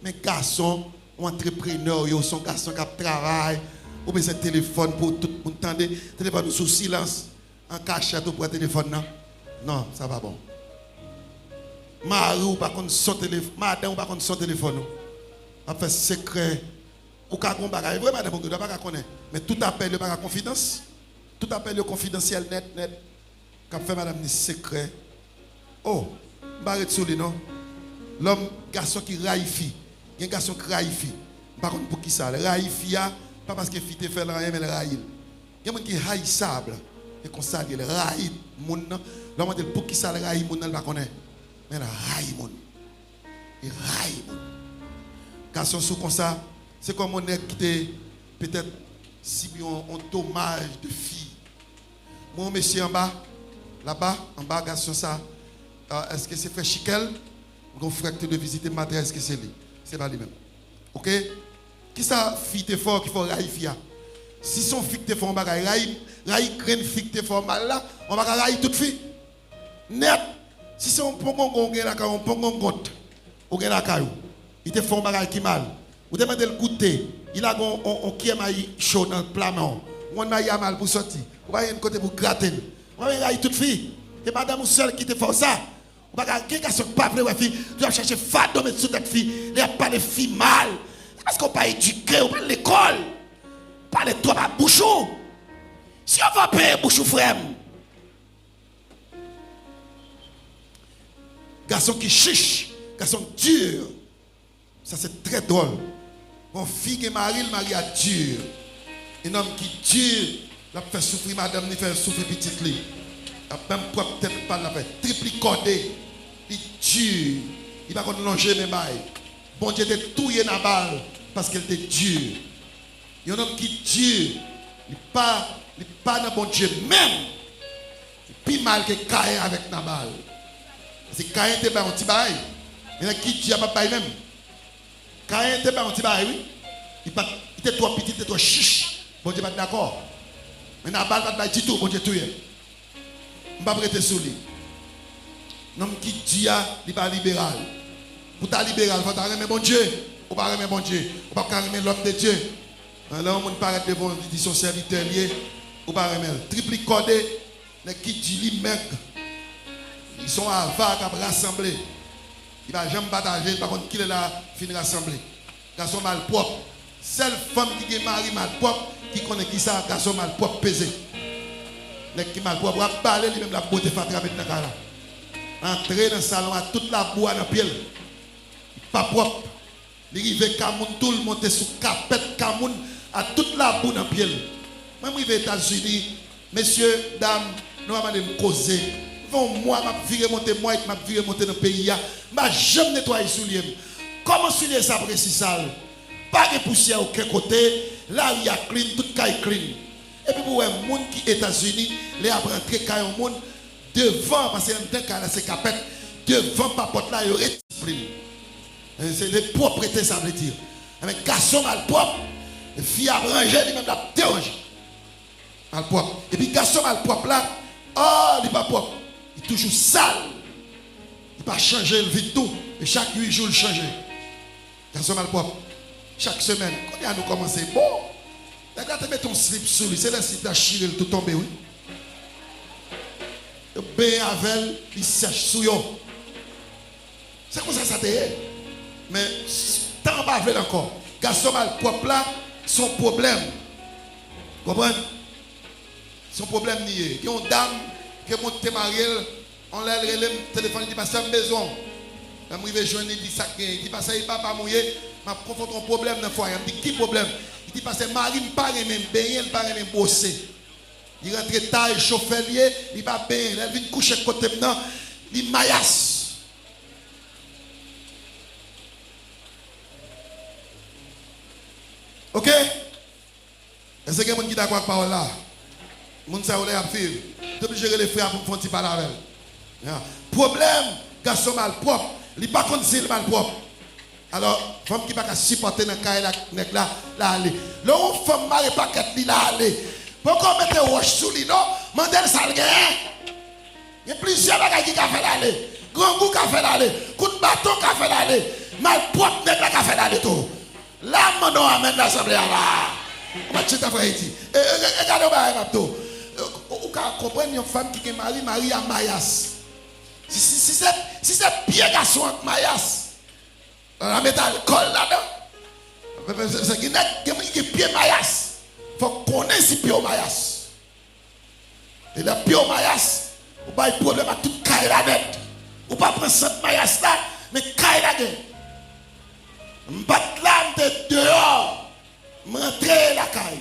Mais garçon, ou entrepreneur, yo son garçon qui travaille, ou bien c'est téléphone pour tout le monde entendre, téléphone sous silence, en cachette pour le téléphone non. Non, ça va bon. Marie ou pas contre son téléphone, madame ou pas contre son téléphone. On fait secret. Ou ka kon bagay vrai madame on pas connaître mais tout appel le pas confidence tout appel le confidentiel net qu'a fait madame ni secret oh barre sur lui non l'homme garçon qui raïfi il y a un garçon qui raïfi par contre pour qui ça raïfi pas parce que fille te fait rien mais raïl il y a un qui haïssable et comme ça il raïl moun l'homme dit pour qui ça raïl moun pas connaît mais raïl moun il raïl moun garçon sous comme ça. C'est comme on est qui peut-être si on dommage de filles. Mon monsieur en bas, là-bas, en bas, garçon ça, est-ce que c'est frère Chiquel? Mon frère qui de visiter ma est-ce que c'est lui? C'est pas lui-même. Ok? Qui ça, fille t'es fort, qui faut raï fille? Si son fille t'es fort, on va raï graine fille t'es fort mal là, on va raï toute fille. Net. Si c'est un pongon on gagne la caille, un pongon gote. On gagne la caille. Il te fait un bagage qui mal. Vous demandez le goûter. Il a un qui est chaud dans le plat. On a mal pour sortir. Vous voyez un côté pour gratter. Vous voyez toute fille. Et madame seule qui te fait ça. Vous voyez quelqu'un qui ne pas prêt fille. Tu vas chercher fado mettre sous cette fille. Il n'y a pas de filles mal. Parce qu'on pas éduqué, on pas l'école. Pas de toi à bouchon. Si on va payer bouchon frère. Garçon qui chiche, garçon dur. Ça c'est très drôle. Mon fille qui marie, le mari a dur. Un homme qui dur, il fait souffrir madame, il fait souffrir petite lui. Même propre tête pas la fait triplicodé. Il dur. Il va qu'on longer mes bails. Bon Dieu était touillé dans la balle parce qu'elle était dur. Il y a un homme qui dur. Il pas dans bon Dieu même. Plus mal que Caïn avec Nabal. C'est Caïn était un petit bail. Mais qui dit à papa même. Caïn était un petit bail, oui. Il était trop petit, il était trop chiche. Bon Dieu pas d'accord. Mais Nabal pas dit tout, bon Dieu tout. Je ne vais pas prêter sur lui. L'homme qui dit il n'est pas libéral. Pour ta libéral, il faut aimer bon Dieu. Ou pas aimer bon Dieu. Ou pas aimer l'homme de Dieu. Alors, on ne parle pas devant son serviteur lié. Ou pas aimer. Triple codé. Les qui dit lui-même. Ils sont avares à rassembler. Il ne va jamais partager. Par contre, qui est là, fin rassembler. Garçon mal propre. Seule femme qui est mariée mal propre, qui connaît qui ça, garçon mal propre pesé. Les qui mal propre, va parler lui-même la beauté fatra avec Nakala. Entrer dans le salon à toute la boue dans le pied. Pas propre. Il arrive Cameroun, tout le monde sous capette Cameroun à toute la boue dans le pied. Même arrive aux États-Unis, messieurs, dames, nous allons me causer. Moi, je vais monter dans le pays. Je ne vais jamais nettoyer les souliers. Comment soulier ça précis sale? Pas de poussière aucun côté. Là, il y a clean, tout est clean. Et puis, pour un monde qui est aux États-Unis, les après entrer quand un monde devant, parce que c'est capette, devant papote là, il y aurait discipline. C'est les propriétés, ça veut dire. Mais garçon mal propre, fille à ranger, il même la dérange. Mal propre. Et puis, garçon mal propre là, oh, il n'est pas propre. Il est toujours sale. Il ne va pas changer, il vit tout. Et chaque 8 jours, il change. Garçon mal propre. Chaque semaine, quand nous commençons, bon, regarde, tu mets ton slip sur lui, c'est là si tu as chiré, tout tombé, oui. Ben avec, il sèche sous yo. C'est comme ça t'est. Mais tant pas avec encore. Garçon mal propre là, son problème. Comprenez? Son problème nié. Il y a une dame qui est montée mariée, on l'a le téléphone, il dit passe à la maison. Je me suis dit, il dit ça, il dit passe à papa mouillé, je confronte un problème dans le foyer. Il dit qui problème? Il dit parce que Marie ne parle même baigner, ne parle même bosser. Il rentre tard, il chauffe lié, il va baigner, il vient coucher côté maintenant, il maillasse. Ok? Est-ce que quelqu'un qui est d'accord avec parole là? Moun sa ou lè ap fil. Depuis gérer les frères pour me faire parler avec. Problème, garçon mal propre. Il pas contre s'il mal propre. Alors, femme qui pas supporter dans caille là aller. Là où femme mari pas qu'être li là aller. Pourquoi mettre roche sous lui non? Mandel ça gagne. Il y a plusieurs bagages qui a fait aller. Grand goût qui a fait aller. Coup de bâton qui a fait aller. Mal propre nèg la qui a fait aller tout. Là mon amène l'assemblée là. On va checker frère ici. Regardez ba tout. Vous comprenez une femme qui est mariée à Mayas. Si c'est bien garçon avec Mayas, on va mettre alcool là-dedans. C'est qui est bien Mayas. Il faut connaître si bien Mayas. Et la bien Mayas, vous n'avez pas de problème à tout caille la net. Vous ne pas prendre cette Mayas là, mais caille la net. Je ne pas de dehors, je rentre la caille.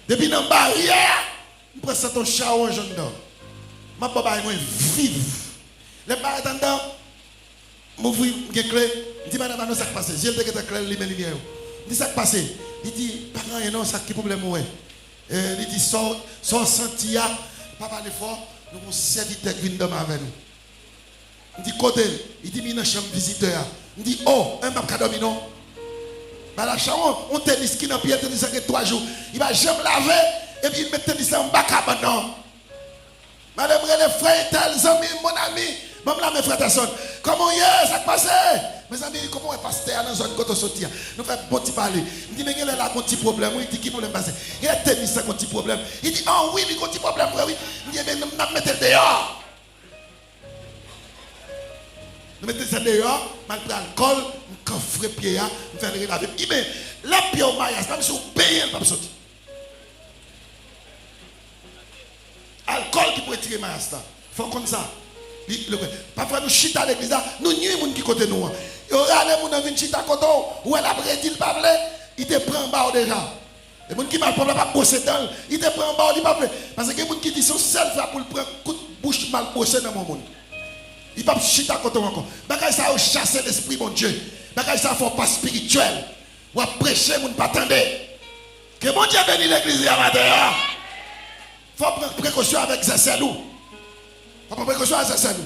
Depuis dans la barrière, je prends ton shower jeune d'homme. Je vais vivre. Les barrières dedans, je vais ouvrir une clé. Je dis, madame, ça qui passe. J'ai le clé, les lumières. Je dis, ça qui passe. Il dit, pas rien, non, ça qui problème. Il dit, sort senti, papa le fort, nous avons serviteur qui vient avec nous. Il dit, côté, il dit, il chambre visiteur. Il dit, oh, un pape dormi, non? La chambre, on tennis qui n'a pas été tennis 3 jours. Il va jamais laver et puis il met tennis en bas à non. Madame les frères, tels amis, mon ami, même là, mes frères et sœurs, comment est-ce ça passe? Mes amis, comment est pasteur dans la zone côté sortir? Nous faisons bon petit parler. Il dit, mais il y a là un petit problème. Il dit, qui problème passé? Il y a un petit problème. Il dit, ah oui, il y a un petit problème. Oui. Il dit, mais nous mettons dehors. Nous mettons ça dehors, nous prenons l'alcool, nous coffrons pied, nous faisons la vie. Il dit, mais la pied au maillage, même si vous payez, vous ne pouvez pas sortir. Alcool qui peut tirer le maillage. Il faut comme ça. Parfois nous chita à l'église, nous nuit les gens qui côté nous. Il y aura les gens qui viennent chita à côté, ou elle a prédit le peuple, il te prend en bas déjà. Les gens qui ne peuvent pas bosser dans, il te prend en bas, il ne peut pas. Parce que les gens qui disent que c'est seul pour le prendre un coup de bouche mal bossé dans mon monde. Il ne peut pas chita à côté encore. Parce ça a chassé l'esprit, mon Dieu. Parce ça ne faut pas spirituel. Ou à prêcher, vous ne pas attendre. Que mon Dieu bénisse l'église à matin. Il faut prendre précaution avec Zesselou. Il faut prendre précaution avec Zesselou.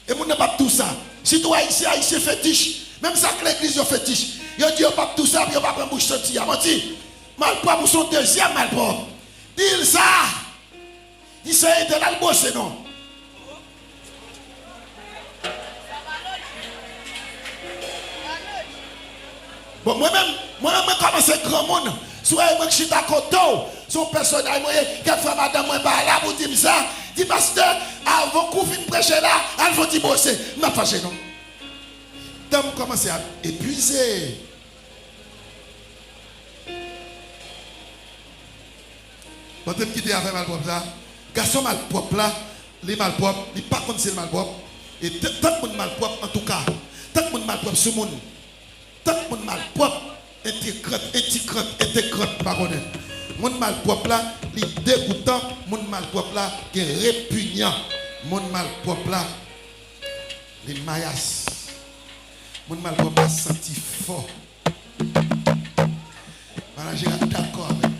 Et vous n'avez pas tout ça. Si toi ici, haïtien fétiche, même ça que l'église est fétiche, il dit pas tout ça, puis il pas prendre bouche sortie. Il a menti. Malpropre pour son deuxième malpropre. Dis ça. Dis ça, il est là le bosser, non. Bon, moi-même, comme c'est grand monde, soit moi qui suis à côté, son personnage, quelquefois madame, moi, pas là pour dire ça, dit pasteur, avant qu'on finisse prêcher là, il faut dire bosser. Je ne fâché, non. Donc, commence à épuiser. Quand tu me quittes avec malpropre là, garçon malpropre là, les malpropres, il n'est pas contre c'est malpropre. Et tant que monde malpropre, en tout cas, tant que monde malpropre, ce monde. Tant que mon malpropre, intégrant, pardonnez. Mon malpropre là, il est dégoûtant. Mon malpropre là, il est répugnant. Mon malpropre là, il est maillas. Mon malpropre là, senti fort. Voilà, je suis d'accord avec.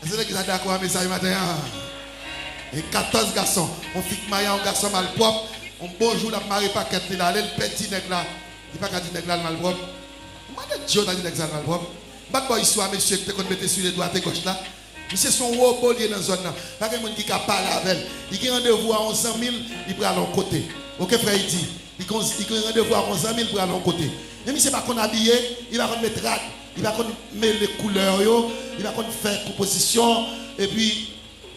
Est-ce que vous êtes d'accord avec ça ce matin? Et 14 garçons, on fixe maillas, un garçon malpropre. On bonjour la marée paquet, il a le petit nègre là. Il n'y a pas qu'à dire que c'est malpropre. Moi, Dieu a dit que c'est malpropre. Je ne sais pas histoire, monsieur, qui te mettre sur les doigts et gauche là. Monsieur, son robot dans la zone là. Il y a quelqu'un qui parle avec elle. Il a rendez-vous à 11 000, il prend à l'autre côté. Ok, frère, il dit. Il a rendez-vous à 11 000, il prend à l'autre côté. Mais monsieur, il va qu'on habillé, il va qu'on mettre rad, il va qu'on mettre les couleurs, il va qu'on faire composition, et puis.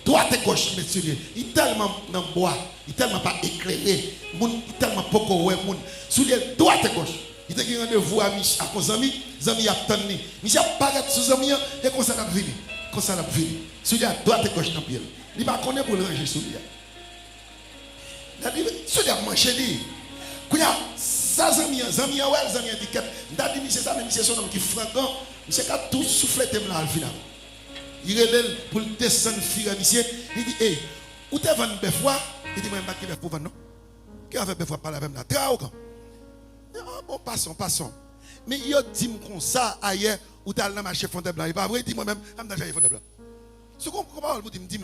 Droite et gauche, monsieur. Il est tellement dans le bois, il n'est tellement pas éclairé, il est tellement pas ouais, sous les droite et gauche. Il a rendez-vous à vos amis, les amis attendent. Monsieur apparaît sous amis et comme ça n'a pas fini. Comme ça n'a pas fini. Sous les droite et gauche dans le pied. Il va connaître pour le ranger sous lui. Sous les manches, il y a ça, amis, ouais, les amis étiquette. Il a dit, monsieur, ça, monsieur, son homme qui est franc, monsieur, qui a tout soufflé, là, al final. Il relève pour le descendre fille monsieur. Il dit, hé, où t'es vendu des fois? Il dit, moi, je ne vais pas pour vendre, non? Qui a fait des fois par la même là? Bon, passons. Mais il dit comme ça, ailleurs, où t'as le marché fondé blanc. Il pas vrai, il dit moi-même, je n'ai jamais fondé blanc. Ce qu'on comprend, il dit,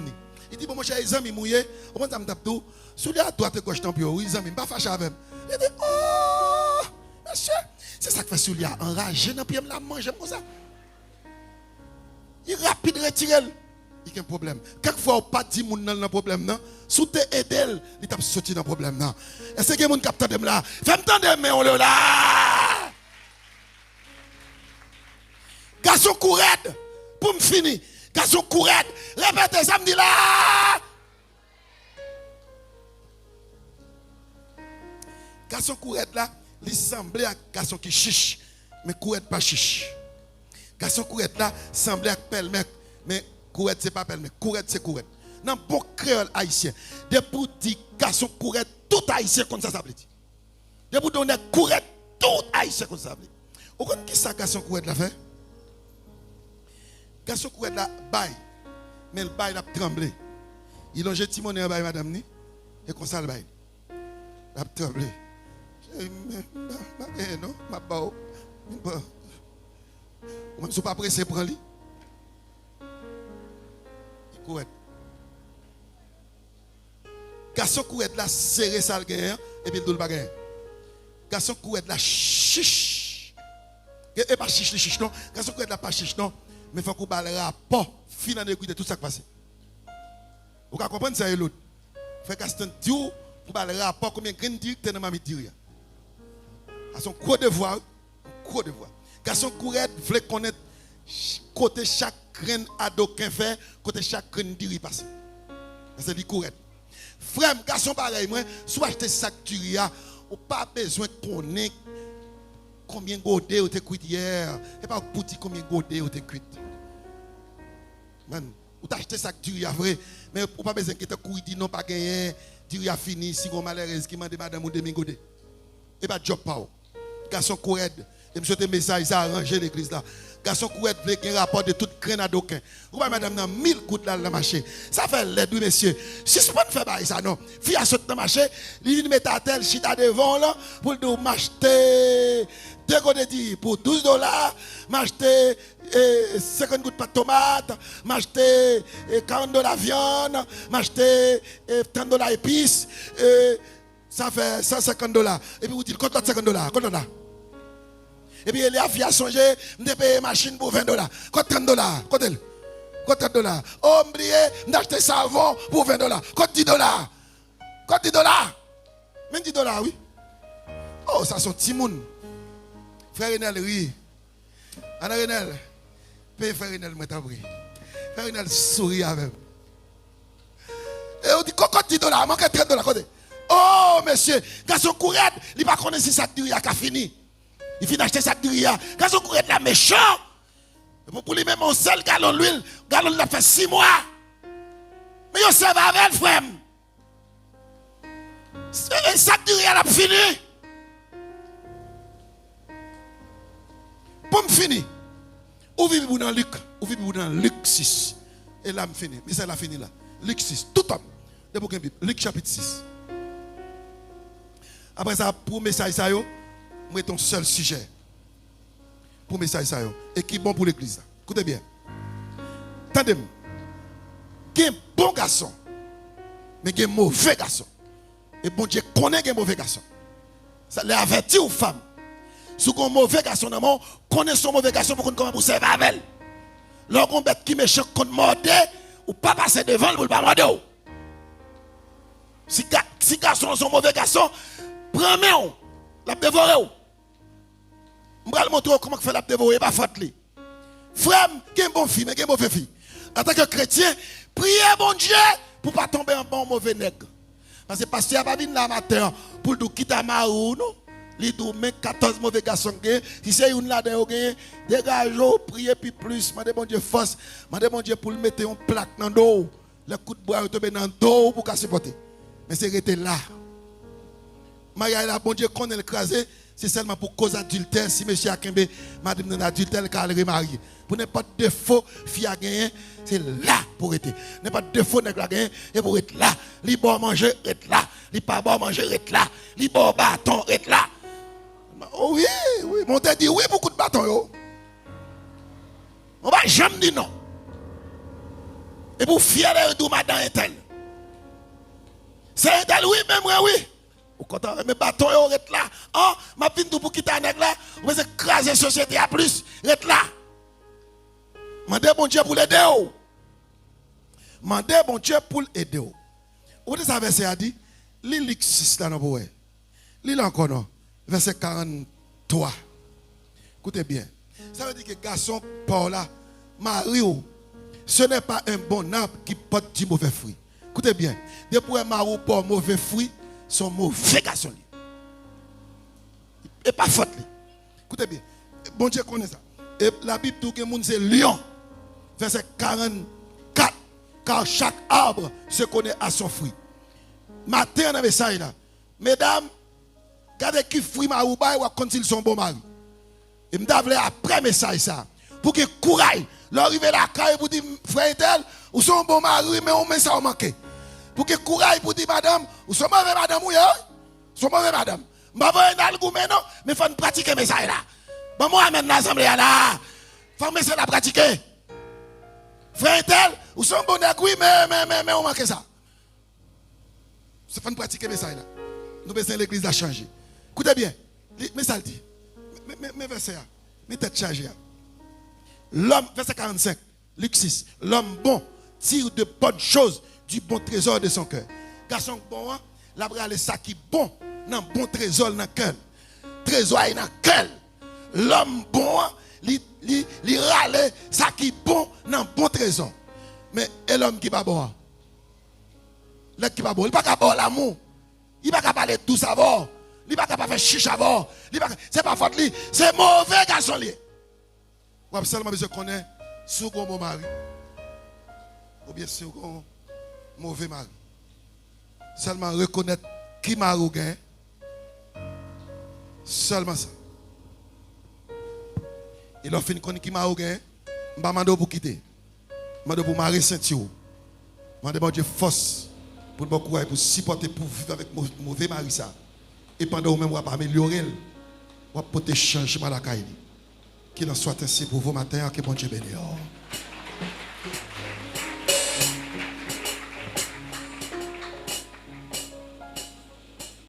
il dit, bon, mon cher, les amis mouillés, on va me taper tout. Sous les droite et gauche, tant pis, oui, les amis, pas fâché avec. Il dit, oh, monsieur, c'est ça que fait sous les enragé, dans le pied, la manger comme ça. Il est rapide retirer. Il y a un problème. Quelquefois, on ne pas dit moun nan problème non. Sous te aider, il t'a sorti dans problème non. Est-ce que moun capte dem là? Fais-moi tendre mais on le là. Garçon courette pour me finir. Garçon courette. Répétez ça me dit là. Garçon courette là, il semblait à garçon qui chiche, mais courette pas chiche. Garçon courette là semblait à pelle-mec, mais courette c'est pas pelle-mec, courette c'est courette. Dans bon créole haïtien, de pour dire garçon courette, tout haïtien comme ça s'appelle. De pour donner courette, tout haïtien comme ça s'appelle. Vous connaissez qui ça garçon courette là fait? Garçon courette là bail, mais le bail a tremblé. Il a jeté mon bail madame ni, et comme ça le bail. Il a tremblé. Non, ma bao. Je ne suis pas pressé pour lui. Il court. Garçon couette là, serré ça le gain, et puis il doit le bagaille. Garçon couette là, chiche. Et pas chiche, non. Garçon couette là, pas chiche, non. Mais il faut qu'on ait le rapport, final de tout ça qui passe. Vous comprenez ça et l'autre. Frère Gaston dit pour parler rapport combien de graines directes dans ma dire. À son gros devoir, gros devoir. Garçon courait voulait connaître côté chaque graine adoquin fait, côté chaque graine diri passe. C'est dit courait. Frère, garçon pareil moi, soit acheter sac turia, ou pas besoin de connaître combien de godé ou te cuit hier, et pas pour dire combien de godé ou te cuit. Man, ou t'acheter sac turia vrai, mais ou pas besoin que te courir dit non pas gagné, turia fini si on malheureuse qui m'a demandé madame ou demi godé. Et pas job pas. Garçon courait. Et monsieur te message ça arranger l'église là. Garçon courait veut un rapport de toute graine à d'aucun. Ou pas madame dans 1000 gouttes là dans le marché. Ça fait l'aide oui monsieur. Si ce pas faire bail ça non. Fille a sauté dans le marché, il met à tel chita devant là pour le m'acheter deux côtés dit pour $12, m'acheter 50 gouttes de tomate, m'acheter $40 viande, m'acheter $30 épices, ça fait $150. Et puis vous dites compte $50, compte là. Et puis, il a fait songer, je paye une machine pour $20. Quoi $30? Quoi $30? Oh, oublié, d'acheter savon pour $20. Quoi $10? Quoi $10? Même $10, oui. Oh, ça sont Timoun. Frère Renel, oui. Anna Renel, paye Frère Renel, moi t'as pris. Frère Renel sourit avec. Et on dit, quoi $10? Manque $30. Oh, monsieur, garçon courette, il va connaître si ça dure, il a fini. Il finit d'acheter ça de riz. Quand on courait de la méchant, pour lui même un seul gallon d'huile, gallon l'a fait 6 mois. Mais il serve avec frère. Un sac de riz a fini. Pour me finir, où vivez-vous dans Luc? Où vivez-vous dans Luc 6? Et là, je finis. Mais ça l'a fini là. Luc 6. Tout homme. Luc chapitre 6. Après ça, pour message ça, moi ton seul sujet pour message ça et qui est bon pour l'église. Écoutez bien. Attendez-moi. Il y a un bon garçon, mais il y a un mauvais garçon. Et bon Dieu connaît un mauvais garçon. Ça l'a averti aux femmes. Si un mauvais garçon, connaît son mauvais garçon pour qu'on commence pour servir avec elle. Lorsqu'on bête qui méchant qu'on morde, ou pas passer devant pour ne pas morder. Si garçon son mauvais garçon, prends-moi, la dévorer. Je vais vous montrer comment faire la dévorer, pas faute. Frère, qui est un bon fille, mais qui est un mauvais fille. En tant que chrétien, priez bon Dieu pour ne pas tomber en bon mauvais nègre. Parce que le pasteur n'a pas venu là matin pour nous quitter à Marou, non? Il dit, mais 14 mauvais garçons, si c'est une là-dedans, dégagez, priez puis plus. Mandez bon Dieu force. Mandez bon Dieu pour le mettre en plaque dans le dos. Le coup de bois est tombé dans le dos pour qu'elle supporter. Mais c'est resté là. Maria, la bon Dieu, qu'on est écrasé. C'est seulement pour cause adultère. Si monsieur a Kembe, madame non adultère, elle est remariée. Pour n'importe défaut, fille a gagné, c'est là pour être. N'importe défaut, nègre a gagné, et pour être là. Li bon manger, être là. Li pas bon manger, être là. Li bon bâton, être là. Oh oui, oui. Mon tête dit oui, beaucoup de bâtons, yo. On va jamais dire non. Et pour fier de tout, madame est elle. C'est elle, oui, même oui. Ou quand on met bâton, on est là. Oh, ma fille pour quitter un nègre là, on va écraser la société à plus, est là. Mandez bon Dieu pour l'aider. Mandez bon Dieu pour l'aider. Vous voyez ça verset a dit, Luc 6 là, non, lis encore non. Verset 43. Écoutez bien. Ça veut dire que garçon, Paul là, Mario, ce n'est pas un bon arbre qui porte du mauvais fruit. Écoutez bien. Depuis un Mario porte mauvais fruit, son mauvais garçon. Et pas faute. Écoutez bien. Bon Dieu connaît ça. Et la Bible dit que c'est lion. Verset 44. Car chaque arbre se connaît à son fruit. Matin, on avait ça là. Mesdames, regardez qui fruit ma oubaye ou quand ils sont bons mari. Et me d'avler après message ça. Pour que courage. L'arrivée la caille pour dire frère tel ou son bon mari mais on met ça au manqué. Pour que courage pour dire madame ou son mauvais madame ou son mauvais madame. M'a voyer dans le goût non mais faut pratiquer message là. Bon moi amène l'assemblée là. Faut me la pratiquer. Frère tel ou son bon nègre oui mais on manque ça. C'est faut pratiquer message là. Nous besoin l'église a changé. Écoutez bien. Mais ça le dit. Mais verset là. Mais tête chargée. L'homme, verset 45, Luc 6, l'homme bon tire de bonnes choses du bon trésor de son cœur. Garçon bon, la brale ça qui bon, dans bon trésor dans le cœur. Trésor est dans le cœur. L'homme bon, il râle ça qui bon dans bon trésor. Mais et l'homme qui pas bon? L'homme qui pas bon, il pas capable l'amour. Il pas capable parler tout ça avant. Il pas capable faire chicha avant. C'est pas faute lui, c'est mauvais garçon lui. Ou seulement besoin connaître si vous avez un bon mari ou bien si vous avez un mauvais mari. Seulement reconnaître qui m'a gagné. Seulement ça. Et là, fin de qui m'a gagné, je vais demander pour quitter. Je vais demander pour marier ceinture. Je vais demander force pour me courage, pour supporter, pour vivre avec mauvais mari ça. Et pendant que vous même améliorer, vous porter changement à la caille. Qu'il en soit ainsi pour vous matin, que bon Dieu bénisse.